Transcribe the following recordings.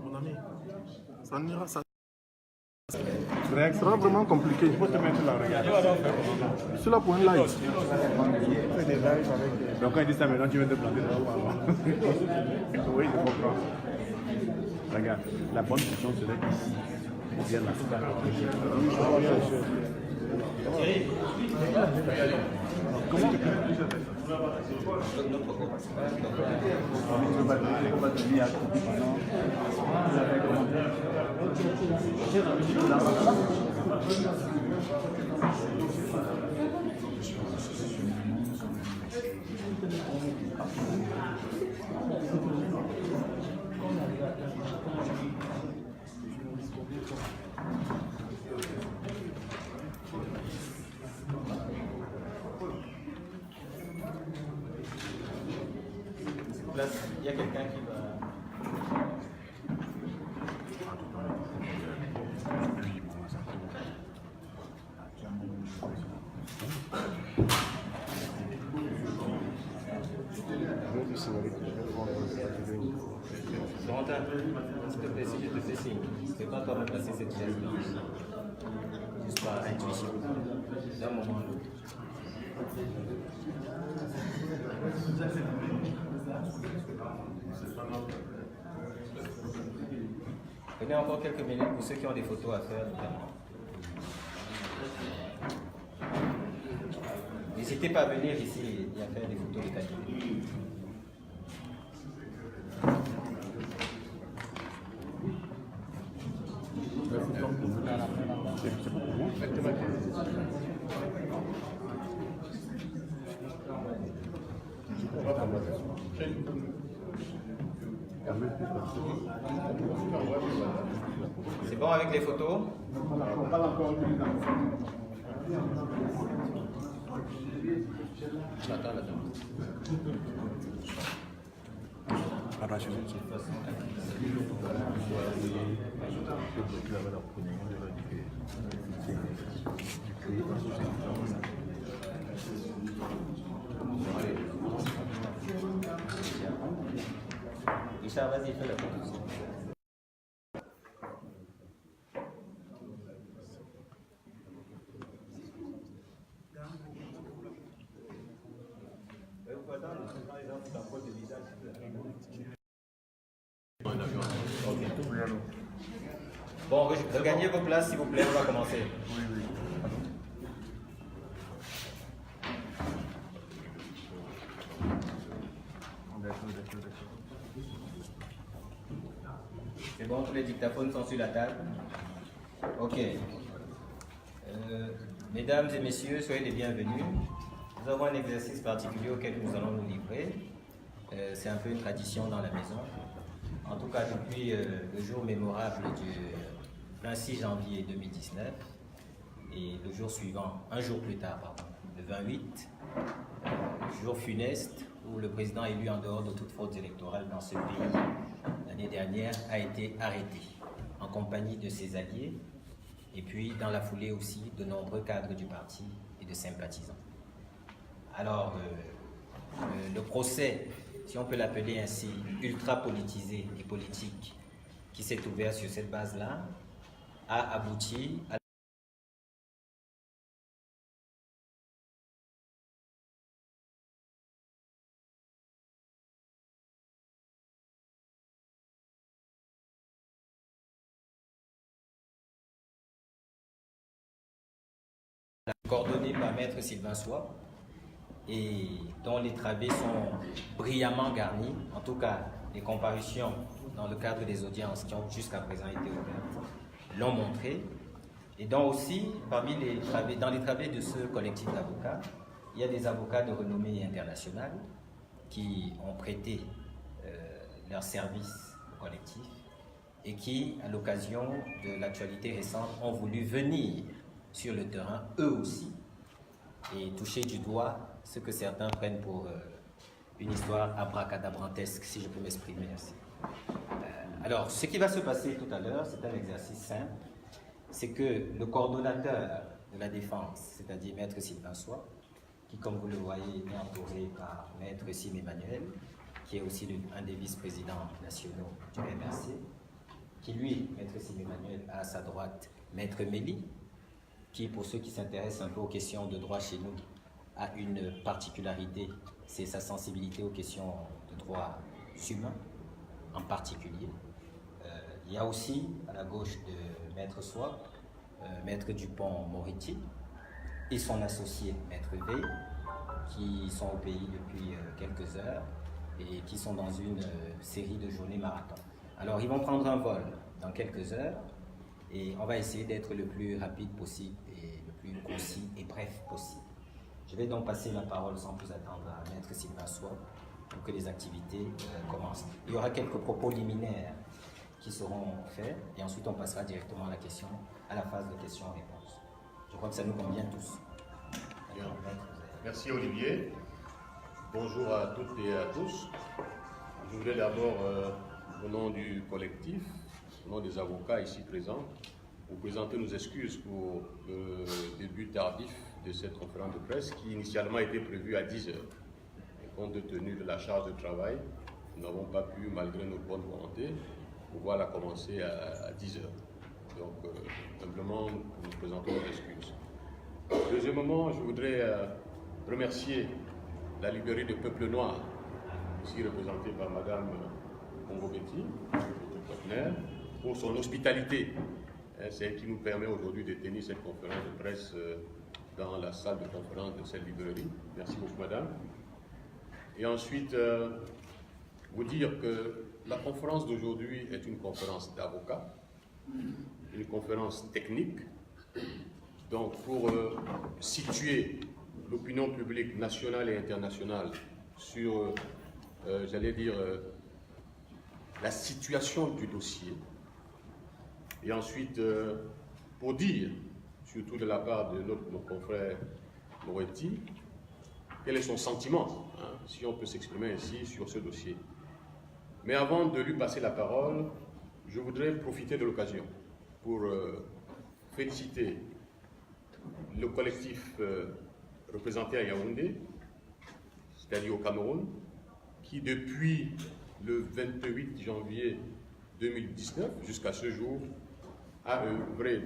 Mon ami, ça n'ira, ça sera vraiment compliqué. Il faut te mettre là, regarde. Je suis là pour un live. Fais des lives avec. Donc quand il dit ça maintenant, tu viens te planter là. Oui, je comprends. Regarde, la bonne question serait ici. Ou bien là. Comment il y a quelqu'un qui va... Monte un peu, s'il te plaît, si je te fais signe. C'est quand tu vas remplacer cette chaise. Juste par intuition. D'un moment à l'autre. Prenez encore quelques minutes pour ceux qui ont des photos à faire. N'hésitez pas à venir ici et à faire des photos de qualité. C'est bon avec les photos? J'attends là-dedans. Richard, vas-y, fais la photo. Bon, regagnez vos places s'il vous plaît, on va commencer. C'est bon, tous les dictaphones sont sur la table. Ok. Mesdames et messieurs, soyez les bienvenus. Nous avons un exercice particulier auquel nous allons nous livrer. C'est un peu une tradition dans la maison. En tout cas, depuis le jour mémorable du 26 janvier 2019 et le jour suivant, un jour plus tard, pardon, le 28, jour funeste où le président élu en dehors de toute fraude électorale dans ce pays l'année dernière a été arrêté en compagnie de ses alliés et puis dans la foulée aussi de nombreux cadres du parti et de sympathisants. Alors, le procès, si on peut l'appeler ainsi, ultra politisé et politique, qui s'est ouvert sur cette base-là, a abouti à coordonné par Maître Sylvain Soie et dont les travées sont brillamment garnis, en tout cas les comparutions dans le cadre des audiences qui ont jusqu'à présent été ouvertes l'ont montré, et dont aussi parmi les travées, dans les travées de ce collectif d'avocats, il y a des avocats de renommée internationale qui ont prêté leur service au collectif et qui, à l'occasion de l'actualité récente, ont voulu venir sur le terrain, eux aussi, et toucher du doigt ce que certains prennent pour une histoire abracadabrantesque, si je peux m'exprimer ainsi. Alors, ce qui va se passer tout à l'heure, c'est un exercice simple, c'est que le coordonnateur de la défense, c'est-à-dire Maître Sylvain Soie, qui, comme vous le voyez, est entouré par Maître Sim Emmanuel, qui est aussi un des vice-présidents nationaux du MRC, qui lui, Maître Sylvain Emmanuel, a à sa droite Maître Méli, qui, pour ceux qui s'intéressent un peu aux questions de droit chez nous, a une particularité, c'est sa sensibilité aux questions de droit humain en particulier. Il y a aussi, à la gauche de Maître Soie, Maître Dupont-Moretti et son associé Maître Veil, qui sont au pays depuis quelques heures et qui sont dans une série de journées marathon. Alors, ils vont prendre un vol dans quelques heures et on va essayer d'être le plus rapide possible et le plus concis et bref possible. Je vais donc passer la parole sans plus attendre à Maître Sylvain Soie pour que les activités commencent. Il y aura quelques propos liminaires qui seront faits et ensuite on passera directement à la phase de questions-réponses. Je crois que ça nous convient tous. Alors, Maître, merci Olivier. Bonjour à toutes et à tous. Je voulais d'abord, au nom du collectif, au nom des avocats ici présents, vous présenter nos excuses pour le début tardif de cette conférence de presse qui initialement était prévue à 10 h. Et compte tenu de la charge de travail, nous n'avons pas pu, malgré notre bonne volonté, pouvoir la commencer à 10 h. Donc, simplement, nous présentons nos excuses. Deuxièmement, je voudrais remercier la librairie de Peuple Noir, ici représentée par Madame Congo-Betty, notre partenaire, pour son hospitalité. C'est elle qui nous permet aujourd'hui de tenir cette conférence de presse dans la salle de conférence de cette librairie. Merci beaucoup, Madame. Et ensuite, vous dire que la conférence d'aujourd'hui est une conférence d'avocats, une conférence technique. Donc, pour situer l'opinion publique nationale et internationale sur, j'allais dire, la situation du dossier. Et ensuite, pour dire, surtout de la part de notre confrère Moretti, quel est son sentiment, hein, si on peut s'exprimer ainsi sur ce dossier. Mais avant de lui passer la parole, je voudrais profiter de l'occasion pour féliciter le collectif représenté à Yaoundé, c'est-à-dire au Cameroun, qui depuis le 28 janvier 2019 jusqu'à ce jour a œuvré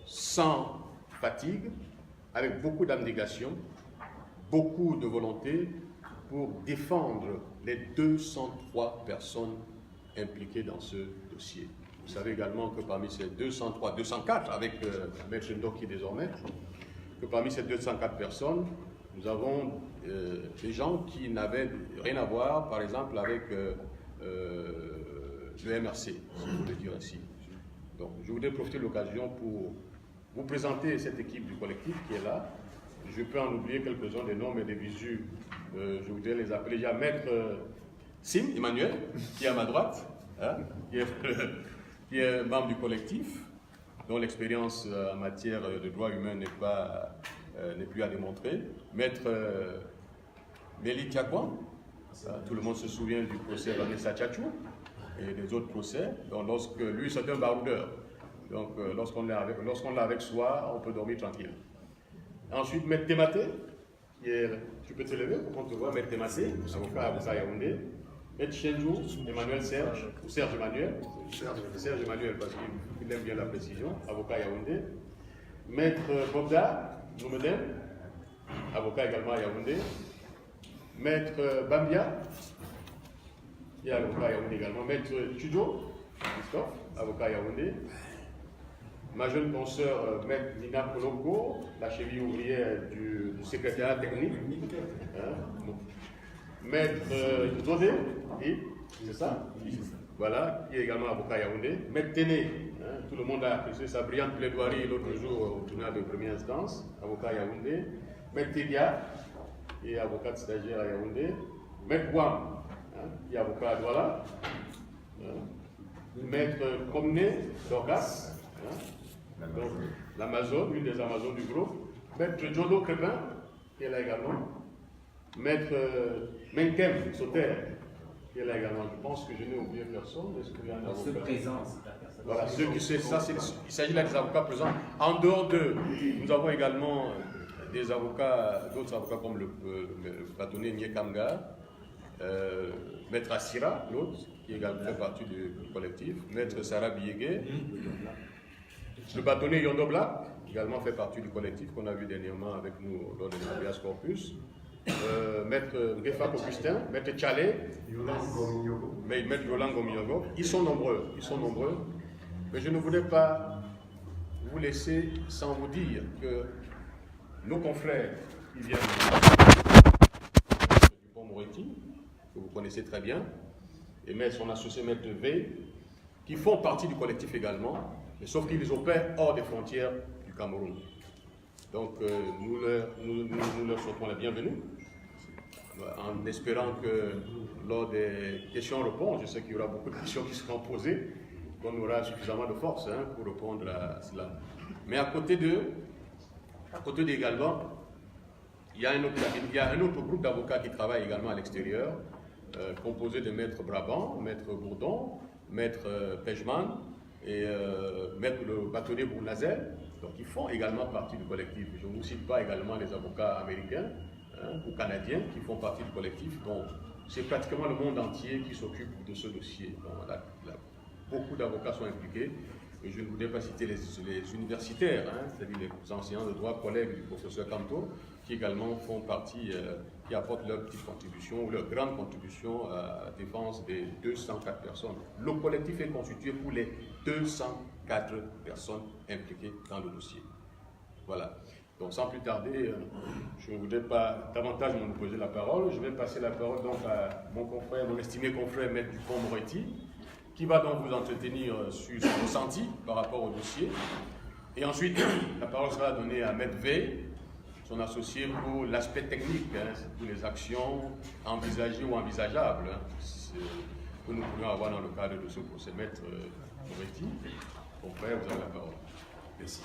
sans fatigue, avec beaucoup d'abnégation, beaucoup de volonté pour défendre les 203 personnes impliquées dans ce dossier. Vous savez également que parmi ces 203, 204, avec Maître Ndoki désormais, que parmi ces 204 personnes, nous avons des gens qui n'avaient rien à voir, par exemple, avec le MRC, si vous voulez dire ainsi. Donc, je voudrais profiter de l'occasion pour vous présenter cette équipe du collectif qui est là. Je peux en oublier quelques-uns des noms et des visus. Je voudrais les appeler. Il y a Maître Sim Emmanuel, qui est à ma droite, hein, qui est membre du collectif, dont l'expérience en matière de droits humains n'est plus à démontrer. Maître Méli Tiakwan, tout le monde se souvient du procès Vanessa Tchatchou et des autres procès. Donc, lorsque lui, c'est un baroudeur. Donc, lorsqu'on l'a avec soi, on peut dormir tranquille. Ensuite, Maître Temate, tu peux te lever pour qu'on te voit, Maître Temate, avocat Yaoundé. Maître Chenjou, Emmanuel Serge, ou Serge Emmanuel, Serge Emmanuel parce qu'il aime bien la précision, avocat Yaoundé. Maître Bobda Noumeden, avocat également à Yaoundé. Maître Bambia, qui est avocat à Yaoundé également. Maître Tudjo, Christophe, avocat à Yaoundé. Ma jeune consoeur, Maître Nina Kolongo, la cheville ouvrière du secrétariat technique. Maître Zodé, c'est ça? Voilà, qui est également avocat à Yaoundé. Maître Téné, tout le monde a apprécié sa brillante plaidoirie l'autre jour au tribunal de première instance, avocat à Yaoundé. Maître Tédia, qui est avocat stagiaire à Yaoundé. Maître Wam, qui est avocat à Douala. Maître Comné Dorcas, donc l'Amazone, une des Amazones du groupe. Maître Jodo Crépin, qui est là également. Maître Menkem Sauter, qui est là également. Je pense que je n'ai oublié personne. Est-ce qu'il y a un avocat? Voilà, ceux qui savent ça, il s'agit là des avocats présents. En dehors d'eux, nous avons également des avocats, d'autres avocats comme le bâtonnier Nye Kamga, Maître Assira, l'autre, qui qui également fait partie du collectif, Maître Sarah Biégué, le bâtonnier Yondo Black, qui également fait partie du collectif qu'on a vu dernièrement avec nous lors de l'Habeas Corpus, Maître Ngefak Augustin, Maître Tchalé, Maître Yolang Gomiyongo. Ils sont nombreux, mais je ne voulais pas vous laisser sans vous dire que nos confrères qui viennent du Pont-Moretti, que vous connaissez très bien, et son associé Maître V, qui font partie du collectif également, mais sauf qu'ils opèrent hors des frontières du Cameroun. Donc nous leur souhaitons la bienvenue, en espérant que lors des questions-réponses, je sais qu'il y aura beaucoup de questions qui seront posées, qu'on aura suffisamment de force pour répondre à cela. Mais à côté d'eux également, il y a un autre groupe d'avocats qui travaillent également à l'extérieur, composé de Maître Brabant, Maître Bourdon, Maître Pejman et Maître le bâtonnier Bournazel. Donc ils font également partie du collectif. Je ne vous cite pas également les avocats américains ou canadiens qui font partie du collectif. Donc c'est pratiquement le monde entier qui s'occupe de ce dossier. Donc, beaucoup d'avocats sont impliqués. Et je ne voudrais pas citer les universitaires, c'est-à-dire les enseignants de droit, collègues du professeur Kanto, qui également font partie, qui apportent leur petite contribution, ou leur grande contribution à la défense des 204 personnes. Le collectif est constitué pour les 204 personnes impliquées dans le dossier. Voilà. Donc sans plus tarder, je ne voudrais pas davantage monopoliser la parole. Je vais passer la parole donc à mon confrère, mon estimé confrère, Maître Dupont-Moretti, qui va donc vous entretenir sur son ressenti par rapport au dossier. Et ensuite, la parole sera donnée à Maître V, son associé, pour l'aspect technique, pour les actions envisagées ou envisageables que nous pourrions avoir dans le cadre de ce procès. Maître Moretti, confrère, vous avez la parole. Merci.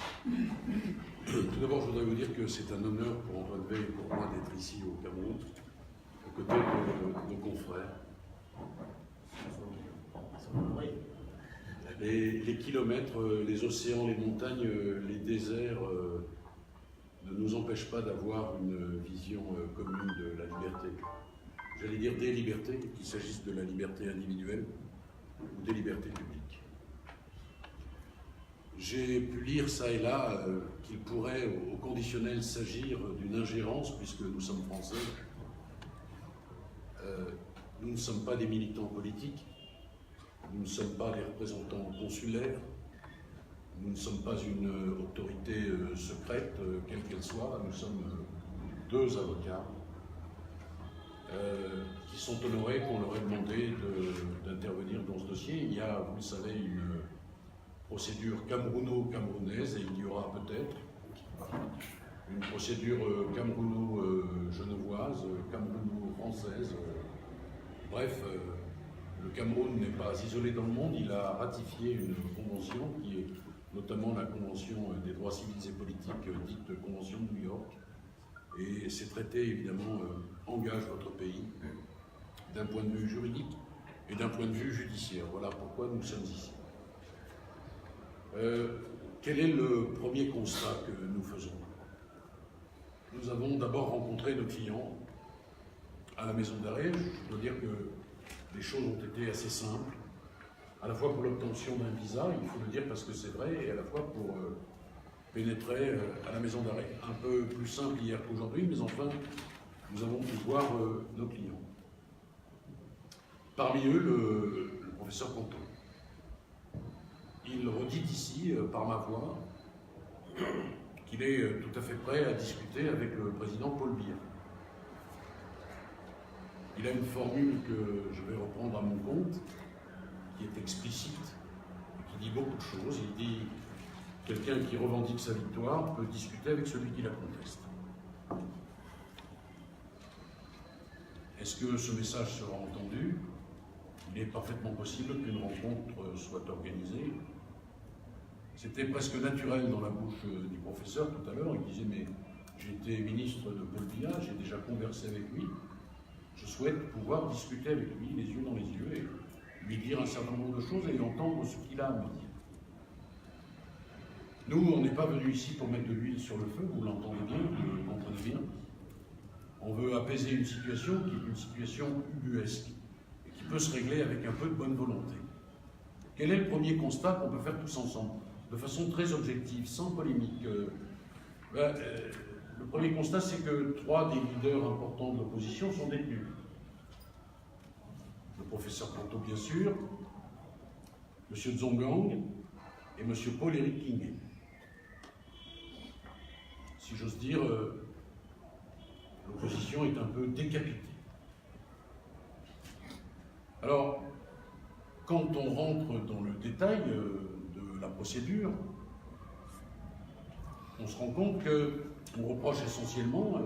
Tout d'abord, je voudrais vous dire que c'est un honneur pour Antoine Veil et pour moi d'être ici au Cameroun, aux côtés de nos confrères. Les kilomètres, les océans, les montagnes, les déserts ne nous empêchent pas d'avoir une vision commune de la liberté. J'allais dire des libertés, qu'il s'agisse de la liberté individuelle ou des libertés publiques. J'ai pu lire ça et là qu'il pourrait au conditionnel s'agir d'une ingérence, puisque nous sommes français. Nous ne sommes pas des militants politiques. Nous ne sommes pas des représentants consulaires, nous ne sommes pas une autorité secrète, quelle qu'elle soit, nous sommes deux avocats qui sont honorés qu'on leur ait demandé d'intervenir dans ce dossier. Il y a, vous le savez, une procédure camerouno-camerounaise et il y aura peut-être une procédure camerouno-genevoise, camerouno-française, bref. Le Cameroun n'est pas isolé dans le monde, il a ratifié une convention qui est notamment la Convention des droits civils et politiques, dite Convention de New York. Et ces traités, évidemment, engagent votre pays d'un point de vue juridique et d'un point de vue judiciaire. Voilà pourquoi nous sommes ici. Quel est le premier constat que nous faisons? Nous avons d'abord rencontré nos clients à la maison d'arrêt. Je dois dire que les choses ont été assez simples, à la fois pour l'obtention d'un visa, il faut le dire parce que c'est vrai, et à la fois pour pénétrer à la maison d'arrêt. Un peu plus simple hier qu'aujourd'hui, mais enfin, nous avons pu voir nos clients. Parmi eux, le professeur Kanto. Il redit ici, par ma voix, qu'il est tout à fait prêt à discuter avec le président Paul Biya. Il a une formule que je vais reprendre à mon compte, qui est explicite, qui dit beaucoup de choses. Il dit « Quelqu'un qui revendique sa victoire peut discuter avec celui qui la conteste ». Est-ce que ce message sera entendu? Il est parfaitement possible qu'une rencontre soit organisée. C'était presque naturel dans la bouche du professeur tout à l'heure. Il disait « Mais j'ai été ministre de Paul Biya, j'ai déjà conversé avec lui. Je souhaite pouvoir discuter avec lui, les yeux dans les yeux, et lui dire un certain nombre de choses et entendre ce qu'il a à me dire. » Nous, on n'est pas venus ici pour mettre de l'huile sur le feu, vous l'entendez bien, vous le comprenez bien. On veut apaiser une situation qui est une situation ubuesque et qui peut se régler avec un peu de bonne volonté. Quel est le premier constat qu'on peut faire tous ensemble, de façon très objective, sans polémique? Le premier constat, c'est que 3 des leaders importants de l'opposition sont détenus. Le professeur Planto, bien sûr, M. Zongang et M. Paul-Éric Kingué. Si j'ose dire, l'opposition est un peu décapitée. Alors, quand on rentre dans le détail de la procédure, on se rend compte qu'on reproche essentiellement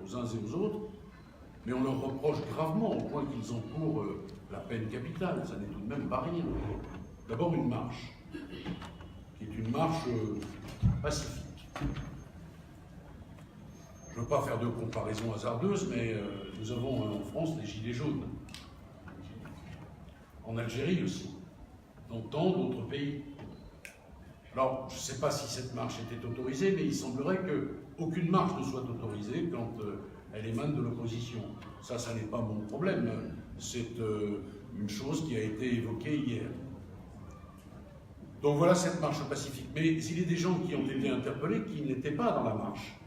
aux uns et aux autres, mais on leur reproche gravement au point qu'ils encourent la peine capitale. Ça n'est tout de même pas rien. D'abord une marche, qui est une marche pacifique. Je ne veux pas faire de comparaison hasardeuse, mais nous avons en France les Gilets jaunes. En Algérie aussi, dans tant d'autres pays. Alors, je ne sais pas si cette marche était autorisée, mais il semblerait qu'aucune marche ne soit autorisée quand elle émane de l'opposition. Ça n'est pas mon problème. C'est une chose qui a été évoquée hier. Donc voilà cette marche pacifique. Mais il y a des gens qui ont été interpellés qui n'étaient pas dans la marche,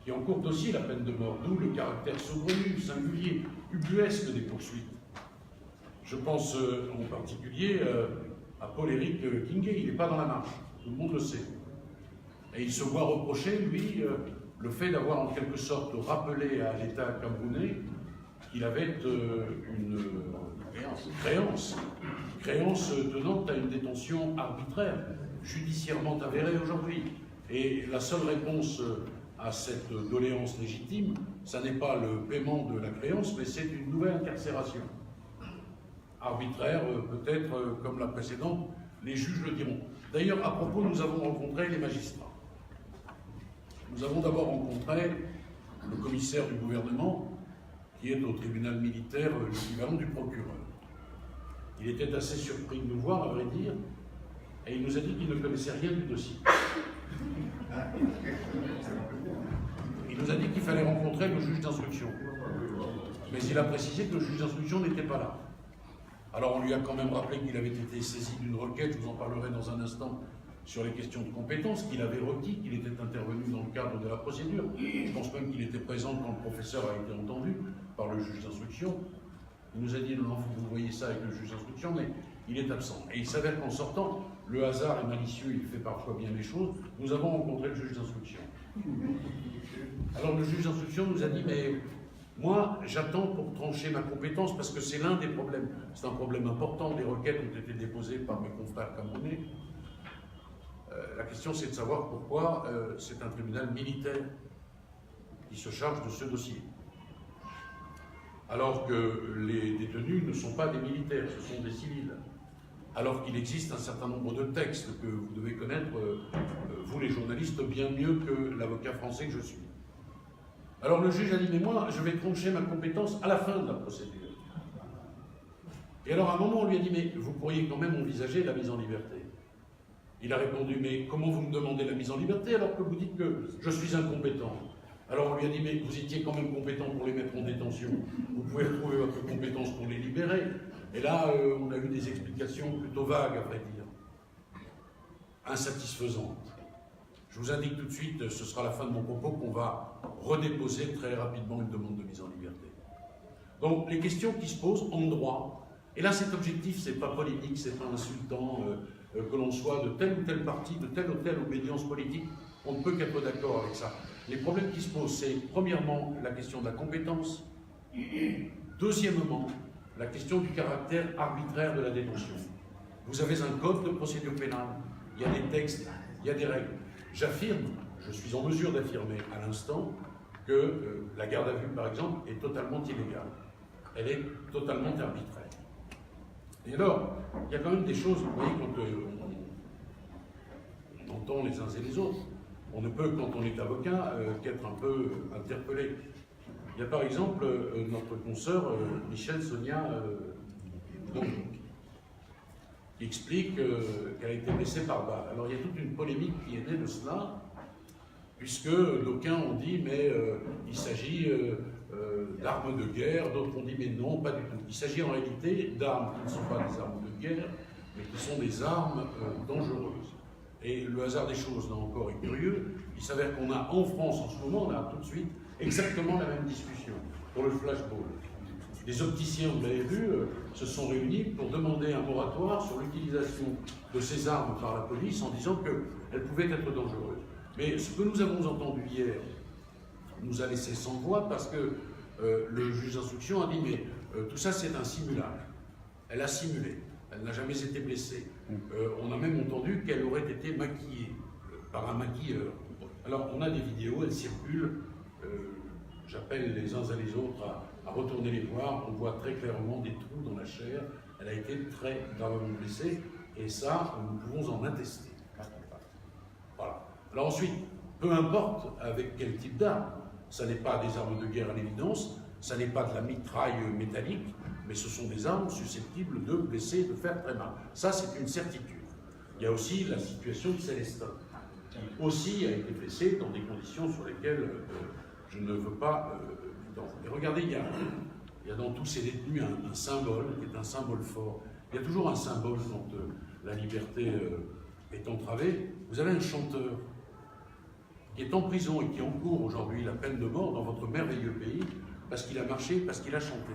qui encourent aussi la peine de mort, d'où le caractère saugrenu, singulier, ubuesque des poursuites. Je pense en particulier à Paul-Éric Kingué, il n'est pas dans la marche, tout le monde le sait. Et il se voit reprocher, lui, le fait d'avoir en quelque sorte rappelé à l'État camerounais qu'il avait une créance tenant à une détention arbitraire, judiciairement avérée aujourd'hui. Et la seule réponse à cette doléance légitime, ça n'est pas le paiement de la créance, mais c'est une nouvelle incarcération. Arbitraire, peut-être comme la précédente, les juges le diront. D'ailleurs, à propos, nous avons rencontré les magistrats. Nous avons d'abord rencontré le commissaire du gouvernement, qui est au tribunal militaire l'équivalent du procureur. Il était assez surpris de nous voir, à vrai dire, et il nous a dit qu'il ne connaissait rien du dossier. Il nous a dit qu'il fallait rencontrer le juge d'instruction. Mais il a précisé que le juge d'instruction n'était pas là. Alors on lui a quand même rappelé qu'il avait été saisi d'une requête, je vous en parlerai dans un instant, sur les questions de compétences, qu'il avait requis, qu'il était intervenu dans le cadre de la procédure. Je pense même qu'il était présent quand le professeur a été entendu par le juge d'instruction. Il nous a dit, non, vous voyez ça avec le juge d'instruction, mais il est absent. Et il s'avère qu'en sortant, le hasard est malicieux, il fait parfois bien les choses, nous avons rencontré le juge d'instruction. Alors le juge d'instruction nous a dit, mais moi, j'attends pour trancher ma compétence, parce que c'est l'un des problèmes. C'est un problème important, des requêtes ont été déposées par mes confrères camerounais. La question, c'est de savoir pourquoi c'est un tribunal militaire qui se charge de ce dossier. Alors que les détenus ne sont pas des militaires, ce sont des civils. Alors qu'il existe un certain nombre de textes que vous devez connaître, vous les journalistes, bien mieux que l'avocat français que je suis. Alors le juge a dit, mais moi, je vais trancher ma compétence à la fin de la procédure. Et alors à un moment, on lui a dit, mais vous pourriez quand même envisager la mise en liberté. Il a répondu, mais comment vous me demandez la mise en liberté alors que vous dites que je suis incompétent? Alors on lui a dit, mais vous étiez quand même compétent pour les mettre en détention. Vous pouvez retrouver votre compétence pour les libérer. Et là, on a eu des explications plutôt vagues, à vrai dire. Insatisfaisantes. Je vous indique tout de suite, ce sera la fin de mon propos, qu'on va redéposer très rapidement une demande de mise en liberté. Donc les questions qui se posent en droit, et là cet objectif, c'est pas polémique, c'est pas insultant, que l'on soit de telle ou telle partie, de telle ou telle obédience politique, on ne peut qu'être d'accord avec ça. Les problèmes qui se posent, c'est premièrement la question de la compétence, deuxièmement la question du caractère arbitraire de la détention. Vous avez un code de procédure pénale, il y a des textes, il y a des règles. J'affirme, je suis en mesure d'affirmer à l'instant que la garde à vue, par exemple, est totalement illégale. Elle est totalement arbitraire. Et alors, il y a quand même des choses, vous voyez, quand on entend les uns et les autres, on ne peut, quand on est avocat, qu'être un peu interpellé. Il y a par exemple notre consoeur Michel Sonia qui explique qu'elle a été blessée par balle. Alors il y a toute une polémique qui est née de cela, puisque d'aucuns ont dit, mais il s'agit d'armes de guerre, d'autres ont dit mais non, pas du tout. Il s'agit en réalité d'armes qui ne sont pas des armes de guerre, mais qui sont des armes dangereuses. Et le hasard des choses, là encore, est curieux. Il s'avère qu'on a en France en ce moment, là, tout de suite, exactement la même discussion pour le flashball. Les opticiens, vous l'avez vu, se sont réunis pour demander un moratoire sur l'utilisation de ces armes par la police en disant qu'elles pouvaient être dangereuses. Mais ce que nous avons entendu hier nous a laissé sans voix parce que le juge d'instruction a dit mais tout ça c'est un simulacre. Elle a simulé, elle n'a jamais été blessée. On a même entendu qu'elle aurait été maquillée par un maquilleur. Alors on a des vidéos, elles circulent. J'appelle les uns et les autres à retourner les voir. On voit très clairement des trous dans la chair. Elle a été très gravement blessée et ça, nous pouvons en attester. Voilà. Alors ensuite, peu importe avec quel type d'arme, ça n'est pas des armes de guerre à l'évidence, ça n'est pas de la mitraille métallique, mais ce sont des armes susceptibles de blesser, de faire très mal. Ça, c'est une certitude. Il y a aussi la situation de Célestin, qui aussi a été blessé dans des conditions sur lesquelles je ne veux pas... Et regardez, il y a dans tous ces détenus un symbole, qui est un symbole fort. Il y a toujours un symbole quand la liberté est entravée. Vous avez un chanteur qui est en prison et qui encourt aujourd'hui la peine de mort dans votre merveilleux pays parce qu'il a marché, parce qu'il a chanté.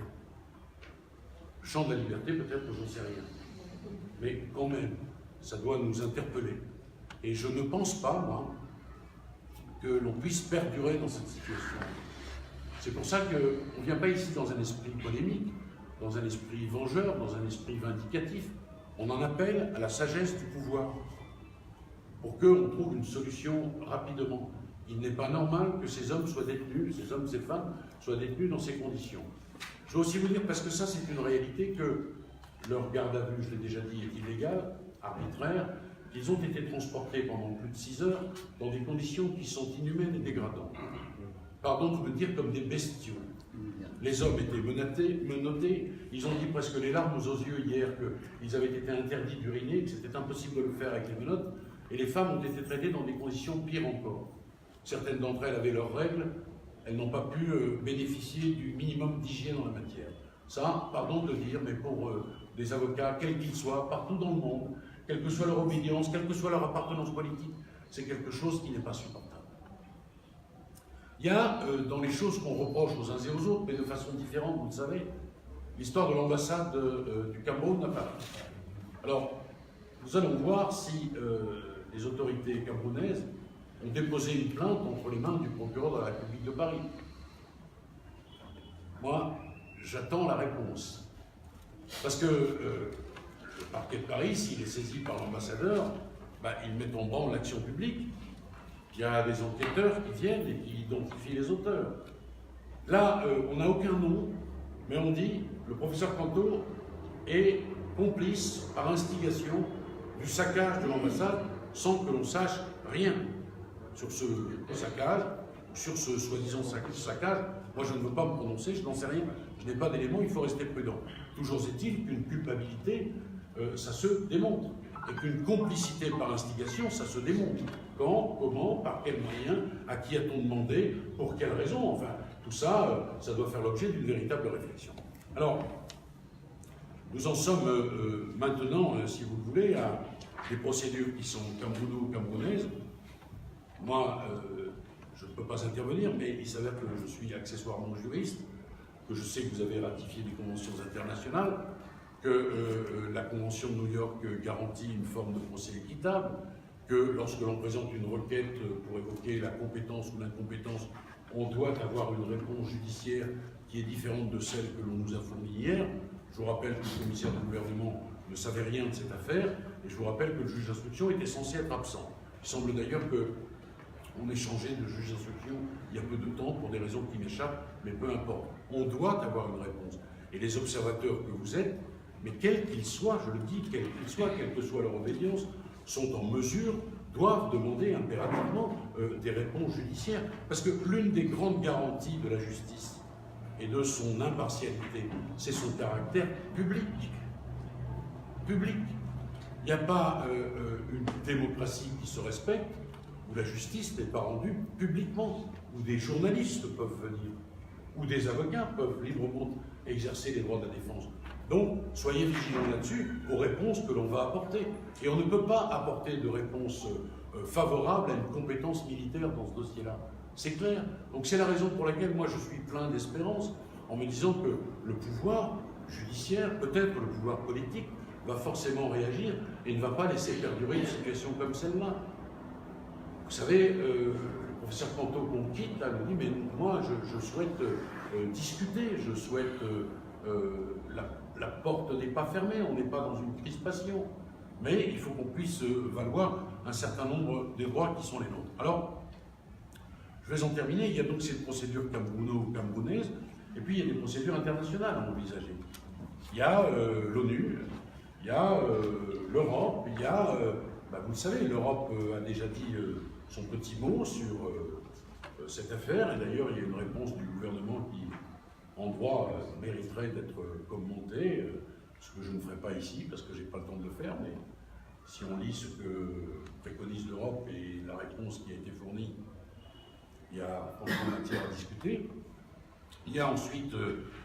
Le chant de la liberté, peut-être que j'en sais rien. Mais quand même, ça doit nous interpeller. Et je ne pense pas, moi, que l'on puisse perdurer dans cette situation. C'est pour ça qu'on ne vient pas ici dans un esprit polémique, dans un esprit vengeur, dans un esprit vindicatif. On en appelle à la sagesse du pouvoir pour qu'on trouve une solution rapidement. Il n'est pas normal que ces hommes soient détenus, ces hommes, ces femmes, soient détenus dans ces conditions. Je veux aussi vous dire, parce que ça c'est une réalité, que leur garde à vue, je l'ai déjà dit, est illégale, arbitraire, qu'ils ont été transportés pendant plus de 6 heures dans des conditions qui sont inhumaines et dégradantes. Pardon de me dire comme des bestiaux. Les hommes étaient menottés, ils ont dit presque les larmes aux yeux hier qu'ils avaient été interdits d'uriner, que c'était impossible de le faire avec les menottes, et les femmes ont été traitées dans des conditions pires encore. Certaines d'entre elles avaient leurs règles, elles n'ont pas pu bénéficier du minimum d'hygiène en la matière. Ça, pardon de le dire, mais pour des avocats, quels qu'ils soient, partout dans le monde, quelle que soit leur obédience, quelle que soit leur appartenance politique, c'est quelque chose qui n'est pas supportable. Il y a dans les choses qu'on reproche aux uns et aux autres, mais de façon différente, vous le savez, l'histoire de l'ambassade du Cameroun à Paris. Alors, nous allons voir si les autorités camerounaises ont déposé une plainte entre les mains du procureur de la République de Paris. Moi, j'attends la réponse. Parce que le parquet de Paris, s'il est saisi par l'ambassadeur, il met en branle l'action publique. Il y a des enquêteurs qui viennent et qui identifient les auteurs. Là, on n'a aucun nom, mais on dit le professeur Canto est complice par instigation du saccage de l'ambassade sans que l'on sache rien sur ce saccage, sur ce soi-disant saccage. Moi, je ne veux pas me prononcer, je n'en sais rien, je n'ai pas d'éléments, il faut rester prudent. Toujours est-il qu'une culpabilité, ça se démontre, et qu'une complicité par instigation, ça se démontre. Quand, comment, par quels moyens, à qui a-t-on demandé, pour quelles raisons, enfin, tout ça, ça doit faire l'objet d'une véritable réflexion. Alors, nous en sommes maintenant, si vous le voulez, à des procédures qui sont camerounaises. Moi, je ne peux pas intervenir, mais il s'avère que je suis accessoirement juriste, que je sais que vous avez ratifié des conventions internationales, que la Convention de New York garantit une forme de procès équitable, que lorsque l'on présente une requête pour évoquer la compétence ou l'incompétence, on doit avoir une réponse judiciaire qui est différente de celle que l'on nous a fournie hier. Je vous rappelle que le commissaire du gouvernement ne savait rien de cette affaire, et je vous rappelle que le juge d'instruction était censé être absent. Il semble d'ailleurs qu'on ait changé de juge d'instruction il y a peu de temps pour des raisons qui m'échappent, mais peu importe. On doit avoir une réponse. Et les observateurs que vous êtes, mais quels qu'ils soient, je le dis, quels qu'ils soient, quelle que soit leur obédience, sont en mesure, doivent demander impérativement des réponses judiciaires. Parce que l'une des grandes garanties de la justice et de son impartialité, c'est son caractère public. Public. Il n'y a pas une démocratie qui se respecte où la justice n'est pas rendue publiquement, où des journalistes peuvent venir. où des avocats peuvent librement exercer les droits de la défense. Donc, soyez vigilants là-dessus aux réponses que l'on va apporter. Et on ne peut pas apporter de réponse favorable à une compétence militaire dans ce dossier-là. C'est clair. Donc c'est la raison pour laquelle moi je suis plein d'espérance, en me disant que le pouvoir judiciaire, peut-être le pouvoir politique, va forcément réagir et ne va pas laisser perdurer une situation comme celle-là. Vous savez, le professeur Canto qu'on quitte, là, nous dit, mais moi je souhaite discuter, je souhaite... la porte n'est pas fermée, on n'est pas dans une crispation. Mais il faut qu'on puisse valoir un certain nombre des droits qui sont les nôtres. Alors, je vais en terminer. Il y a donc cette procédure camerounaise, et puis il y a des procédures internationales à envisager. Il y a l'ONU, il y a l'Europe, il y a, vous le savez, l'Europe a déjà dit son petit mot sur cette affaire, et d'ailleurs il y a une réponse du gouvernement qui, en droit, mériterait d'être commentée, ce que je ne ferai pas ici parce que je n'ai pas le temps de le faire, mais si on lit ce que préconise l'Europe et la réponse qui a été fournie, il y a franchement matière à discuter. Il y a ensuite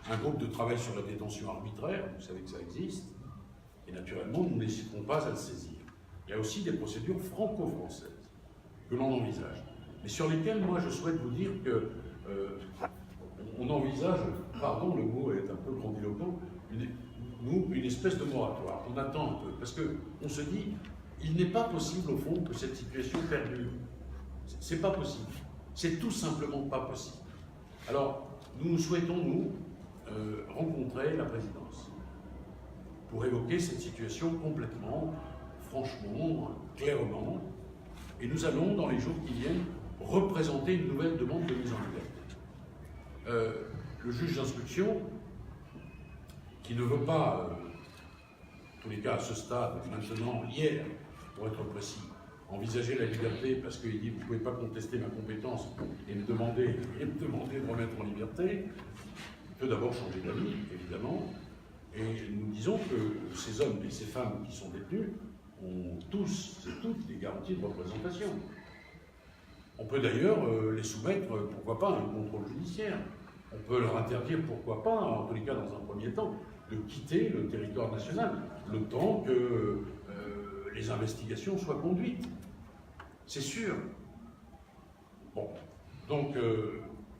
un groupe de travail sur la détention arbitraire, vous savez que ça existe, et naturellement nous n'hésiterons pas à le saisir. Il y a aussi des procédures franco-françaises que l'on envisage, mais sur lesquelles moi je souhaite vous dire que on envisage, pardon le mot est un peu grandiloquent, une espèce de moratoire. On attend un peu, parce qu'on se dit, il n'est pas possible au fond que cette situation perdure. C'est pas possible. C'est tout simplement pas possible. Alors, nous souhaitons, nous, rencontrer la présidence pour évoquer cette situation complètement, franchement, clairement, et nous allons, dans les jours qui viennent, représenter une nouvelle demande de mise en liberté. Le juge d'instruction, qui ne veut pas, en tous les cas à ce stade, maintenant, hier, pour être précis, envisager la liberté parce qu'il dit « vous ne pouvez pas contester ma compétence et me demander de remettre en liberté », il peut d'abord changer d'avis, évidemment, et nous disons que ces hommes et ces femmes qui sont détenus ont tous et toutes des garanties de représentation. On peut d'ailleurs les soumettre, pourquoi pas, à un contrôle judiciaire. On peut leur interdire, pourquoi pas, en tous les cas dans un premier temps, de quitter le territoire national, le temps que les investigations soient conduites. C'est sûr. Bon, donc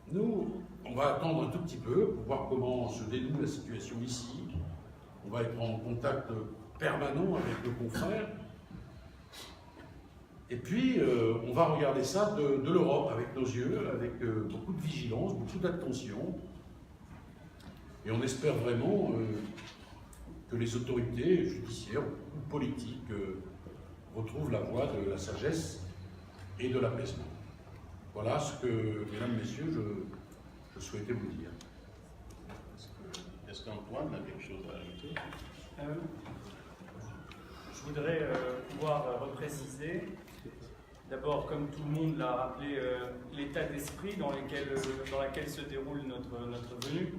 nous, on va attendre un tout petit peu pour voir comment se dénoue la situation ici. On va être en contact permanent avec nos confrères. Et puis, on va regarder ça de l'Europe avec nos yeux, avec beaucoup de vigilance, beaucoup d'attention. Et on espère vraiment que les autorités judiciaires ou politiques retrouvent la voie de la sagesse et de l'apaisement. Voilà ce que, mesdames, messieurs, je souhaitais vous dire. Est-ce qu'Antoine a quelque chose à ajouter? Je voudrais pouvoir repréciser, d'abord, comme tout le monde l'a rappelé, l'état d'esprit dans lequel se déroule notre venue,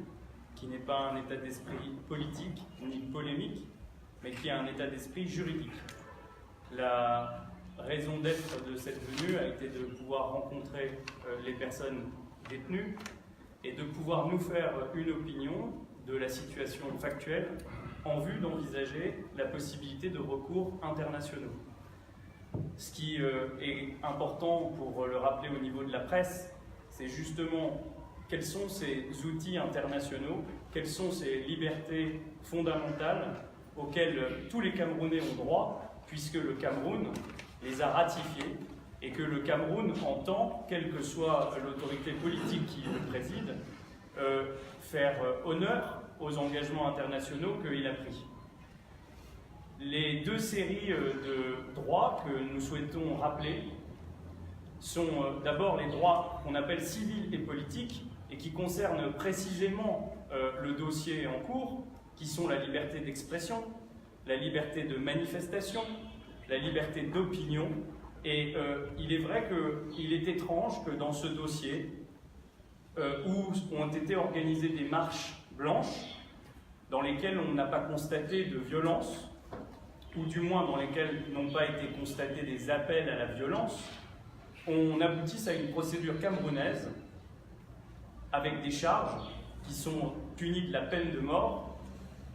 qui n'est pas un état d'esprit politique ni polémique, mais qui est un état d'esprit juridique. La raison d'être de cette venue a été de pouvoir rencontrer les personnes détenues et de pouvoir nous faire une opinion de la situation factuelle en vue d'envisager la possibilité de recours internationaux. Ce qui est important pour le rappeler au niveau de la presse, c'est justement quels sont ces outils internationaux, quelles sont ces libertés fondamentales auxquelles tous les Camerounais ont droit, puisque le Cameroun les a ratifiés et que le Cameroun entend, quelle que soit l'autorité politique qui le préside, faire honneur aux engagements internationaux qu'il a pris. Les deux séries de droits que nous souhaitons rappeler sont d'abord les droits qu'on appelle civils et politiques et qui concernent précisément le dossier en cours, qui sont la liberté d'expression, la liberté de manifestation, la liberté d'opinion. Et il est vrai qu'il est étrange que dans ce dossier, où ont été organisées des marches blanches, dans lesquelles on n'a pas constaté de violence, ou du moins dans lesquelles n'ont pas été constatés des appels à la violence, on aboutisse à une procédure camerounaise avec des charges qui sont punies de la peine de mort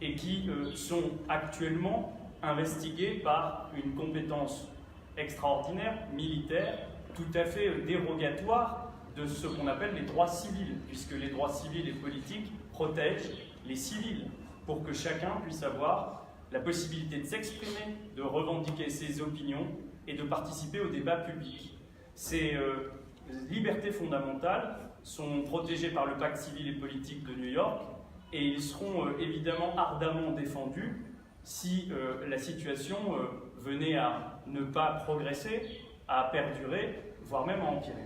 et qui sont actuellement investiguées par une compétence extraordinaire, militaire, tout à fait dérogatoire de ce qu'on appelle les droits civils, puisque les droits civils et politiques protègent les civils pour que chacun puisse avoir la possibilité de s'exprimer, de revendiquer ses opinions et de participer au débat public. Ces libertés fondamentales sont protégées par le pacte civil et politique de New York et ils seront évidemment ardemment défendus si la situation venait à ne pas progresser, à perdurer, voire même à empirer.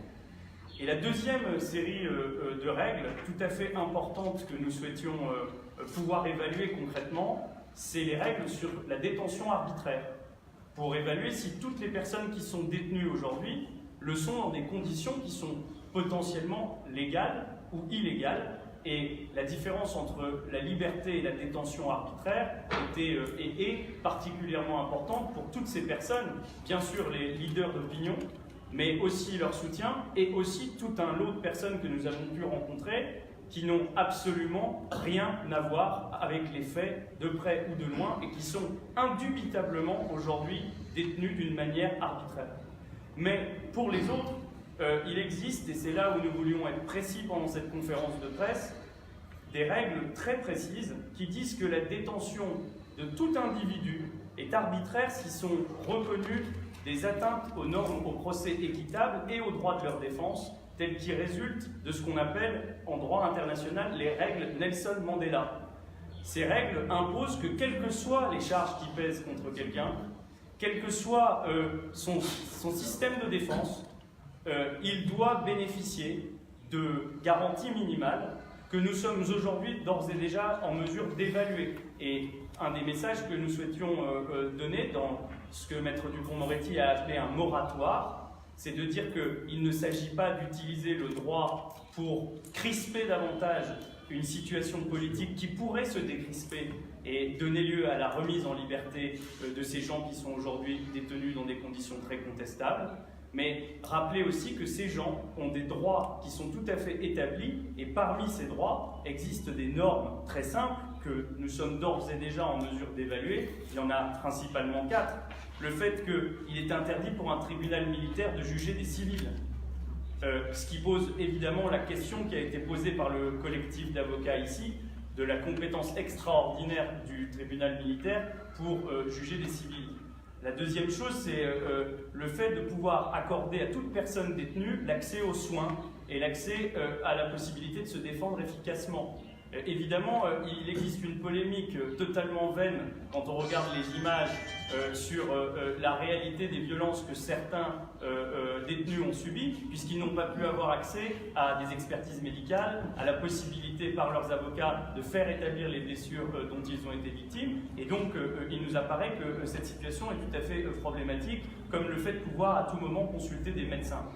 Et la deuxième série de règles tout à fait importantes que nous souhaitions pouvoir évaluer concrètement, c'est les règles sur la détention arbitraire, pour évaluer si toutes les personnes qui sont détenues aujourd'hui le sont dans des conditions qui sont potentiellement légales ou illégales. Et la différence entre la liberté et la détention arbitraire est particulièrement importante pour toutes ces personnes, bien sûr les leaders d'opinion, mais aussi leur soutien, et aussi tout un lot de personnes que nous avons pu rencontrer qui n'ont absolument rien à voir avec les faits de près ou de loin et qui sont indubitablement aujourd'hui détenus d'une manière arbitraire. Mais pour les autres, il existe, et c'est là où nous voulions être précis pendant cette conférence de presse, des règles très précises qui disent que la détention de tout individu est arbitraire s'ils sont reconnus des atteintes aux normes au procès équitable et aux droits de leur défense, telles qui résultent de ce qu'on appelle en droit international les règles Nelson Mandela. Ces règles imposent que quelles que soient les charges qui pèsent contre quelqu'un, quel que soit son système de défense, il doit bénéficier de garanties minimales que nous sommes aujourd'hui d'ores et déjà en mesure d'évaluer. Et un des messages que nous souhaitions donner dans ce que Maître Dupond-Moretti a appelé un moratoire, c'est de dire qu'il ne s'agit pas d'utiliser le droit pour crisper davantage une situation politique qui pourrait se décrisper et donner lieu à la remise en liberté de ces gens qui sont aujourd'hui détenus dans des conditions très contestables, mais rappeler aussi que ces gens ont des droits qui sont tout à fait établis, et parmi ces droits existent des normes très simples que nous sommes d'ores et déjà en mesure d'évaluer. Il y en a principalement 4. Le fait qu'il est interdit pour un tribunal militaire de juger des civils. Ce qui pose évidemment la question qui a été posée par le collectif d'avocats ici, de la compétence extraordinaire du tribunal militaire pour juger des civils. La deuxième chose, c'est le fait de pouvoir accorder à toute personne détenue l'accès aux soins et l'accès à la possibilité de se défendre efficacement. Évidemment, il existe une polémique totalement vaine quand on regarde les images sur la réalité des violences que certains détenus ont subies, puisqu'ils n'ont pas pu avoir accès à des expertises médicales, à la possibilité par leurs avocats de faire établir les blessures dont ils ont été victimes. Et donc, il nous apparaît que cette situation est tout à fait problématique, comme le fait de pouvoir à tout moment consulter des médecins.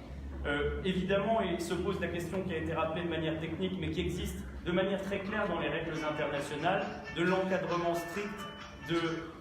Évidemment, il se pose la question qui a été rappelée de manière technique, mais qui existe de manière très claire dans les règles internationales, de l'encadrement strict de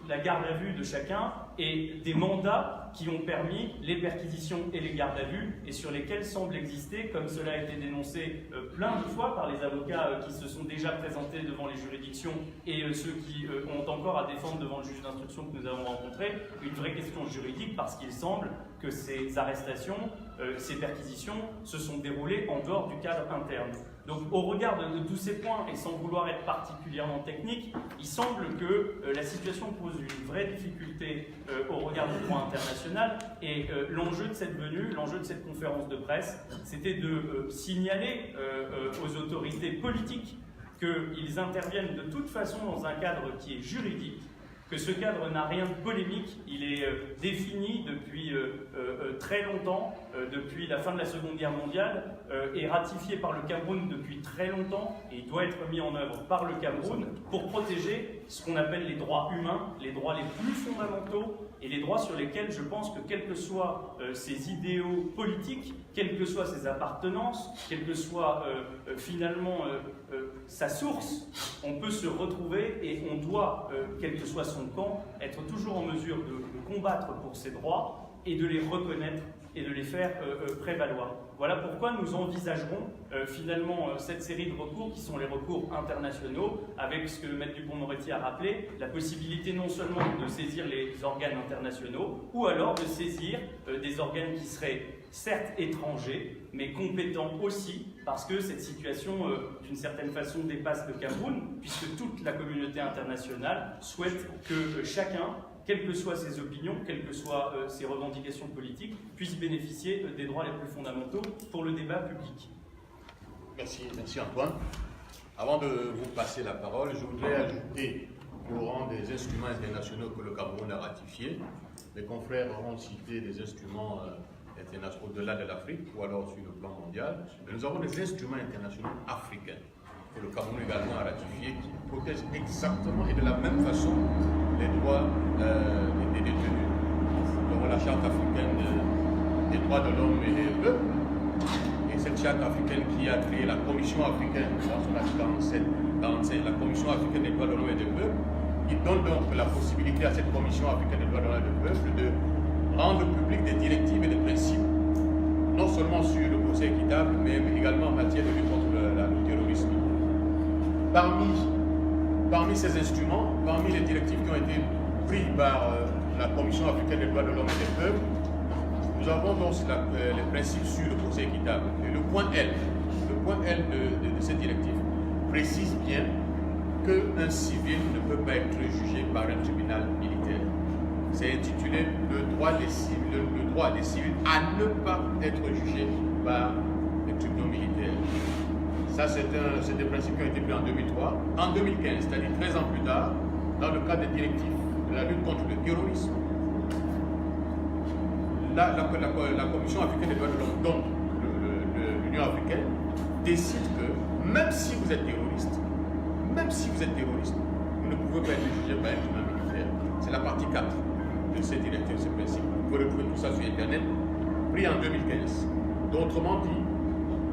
la garde à vue de chacun et des mandats qui ont permis les perquisitions et les gardes à vue et sur lesquels semble exister, comme cela a été dénoncé plein de fois par les avocats qui se sont déjà présentés devant les juridictions et ceux qui ont encore à défendre devant le juge d'instruction que nous avons rencontré, une vraie question juridique parce qu'il semble que ces arrestations, ces perquisitions se sont déroulées en dehors du cadre interne. Donc au regard de tous ces points, et sans vouloir être particulièrement technique, il semble que la situation pose une vraie difficulté au regard du droit international, et l'enjeu de cette venue, l'enjeu de cette conférence de presse, c'était de signaler aux autorités politiques qu'ils interviennent de toute façon dans un cadre qui est juridique, que ce cadre n'a rien de polémique, il est défini depuis très longtemps, depuis la fin de la Seconde Guerre mondiale, et ratifié par le Cameroun depuis très longtemps, et il doit être mis en œuvre par le Cameroun pour protéger ce qu'on appelle les droits humains, les droits les plus fondamentaux, et les droits sur lesquels je pense que quels que soient ses idéaux politiques, quelles que soient ses appartenances, quelle que soit finalement sa source, on peut se retrouver et on doit, quel que soit son camp, être toujours en mesure de combattre pour ses droits et de les reconnaître et de les faire prévaloir. Voilà pourquoi nous envisagerons finalement cette série de recours qui sont les recours internationaux, avec ce que le maître Dupond-Moretti a rappelé, la possibilité non seulement de saisir les organes internationaux, ou alors de saisir des organes qui seraient certes étrangers, mais compétents aussi, parce que cette situation, d'une certaine façon, dépasse le Cameroun, puisque toute la communauté internationale souhaite que chacun, quelles que soient ses opinions, quelles que soient ses revendications politiques, puisse bénéficier des droits les plus fondamentaux pour le débat public. Merci Antoine. Avant de vous passer la parole, je voudrais ajouter au rang des instruments internationaux que le Cameroun a ratifiés. Les confrères ont cité des instruments internationaux au-delà de l'Afrique ou alors sur le plan mondial. Mais nous avons des instruments internationaux africains que le Cameroun également a ratifiés qui protègent exactement et de la même façon les droits des détenus. Donc la charte africaine des droits de l'homme et des peuples, et cette charte africaine qui a créé la Commission africaine dans son article 47, la Commission africaine des droits de l'homme et des peuples, qui donne donc la possibilité à cette Commission africaine des droits de l'homme et des peuples de rendre public des directives et des principes, non seulement sur le procès équitable, mais également en matière de lutte contre le terrorisme. Parmi ces instruments, parmi les directives qui ont été prises par la Commission africaine des droits de l'homme et des peuples, nous avons donc les principes sur le procès équitable. Et le point L de cette directive précise bien qu'un civil ne peut pas être jugé par un tribunal militaire. C'est intitulé le droit des civils à ne pas être jugé par les tribunaux militaires. Ça, c'est des principes qui ont été pris en 2003. En 2015, c'est-à-dire 13 ans plus tard, dans le cadre des directives de la lutte contre le terrorisme, la Commission africaine des droits de l'homme, donc l'Union africaine, décide que même si vous êtes terroriste, vous ne pouvez pas être jugé par un tribunal militaire. C'est la partie 4 de ces directives, ces principes. Vous pouvez retrouver tout ça sur Internet, pris en 2015. Autrement dit,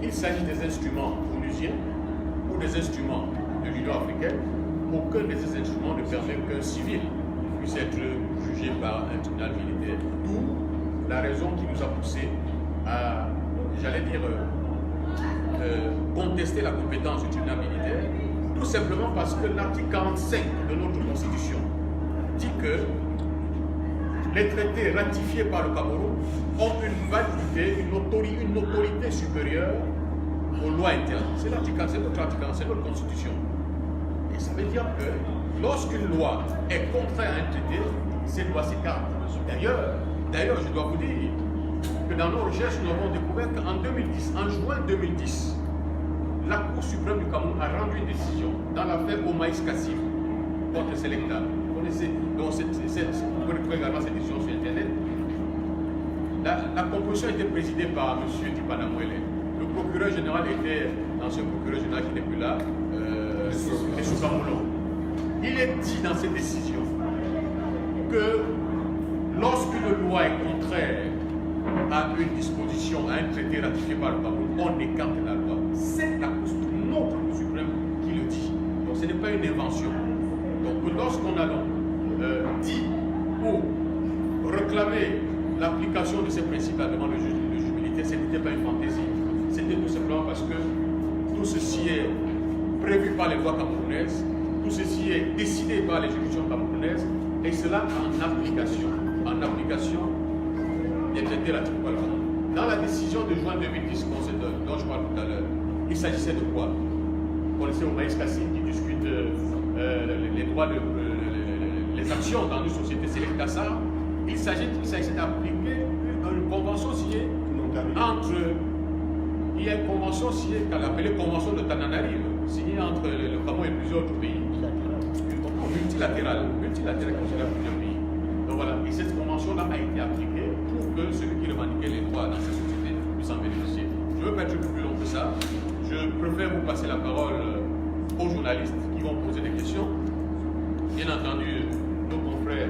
il s'agit des instruments onusiens ou des instruments de l'Union africaine. Aucun de ces instruments ne permet qu'un civil puisse être jugé par un tribunal militaire. D'où la raison qui nous a poussé à, contester la compétence du tribunal militaire, tout simplement parce que l'article 45 de notre Constitution dit que les traités ratifiés par le Cameroun ont une validité, une autorité supérieure aux lois internes. C'est l'article 45, c'est notre Constitution. Et ça veut dire que lorsqu'une loi est contraire à un traité, cette loi s'écarte. D'ailleurs, je dois vous dire que dans nos recherches, nous avons découvert qu'en juin 2010, la Cour suprême du Cameroun a rendu une décision dans l'affaire Omaïs Kassif contre Selecta. Vous connaissez, donc vous pouvez retrouver également cette décision sur Internet. La composition était présidée par M. Tipana Mwele. Le procureur général était l'ancien procureur général qui n'est plus là, Sousa Moulon. Il est dit dans cette décision que lorsqu'une loi est contraire à une disposition, à un traité ratifié par le Cameroun, on écarte la loi. C'est la Cour suprême qui le dit. Donc ce n'est pas une invention. Donc lorsqu'on a dit ou réclamé l'application de ces principes-là devant le juge militaire, ce n'était pas une fantaisie. C'était tout simplement parce que tout ceci est prévu par les lois camerounaises, tout ceci est décidé par les juridictions camerounaises, et cela en application des traités ratifiés par le Cameroun. Dans la décision de juin 2010 dont je parle tout à l'heure, il s'agissait de quoi? Vous connaissez Omaïs Kassif qui discute les droits les actions dans une société Selecta. Il s'agissait d'appliquer une convention signée il y a une convention signée qu'elle appelée Convention de Tananarive, signée entre le Cameroun et plusieurs autres pays. Multilatérale concernant plusieurs pays. Donc voilà, et cette convention-là a été appliquée pour que celui qui revendiquait les droits dans cette société puisse en bénéficier. Je ne veux pas être plus long que ça. Je préfère vous passer la parole aux journalistes qui vont poser des questions. Bien entendu, nos confrères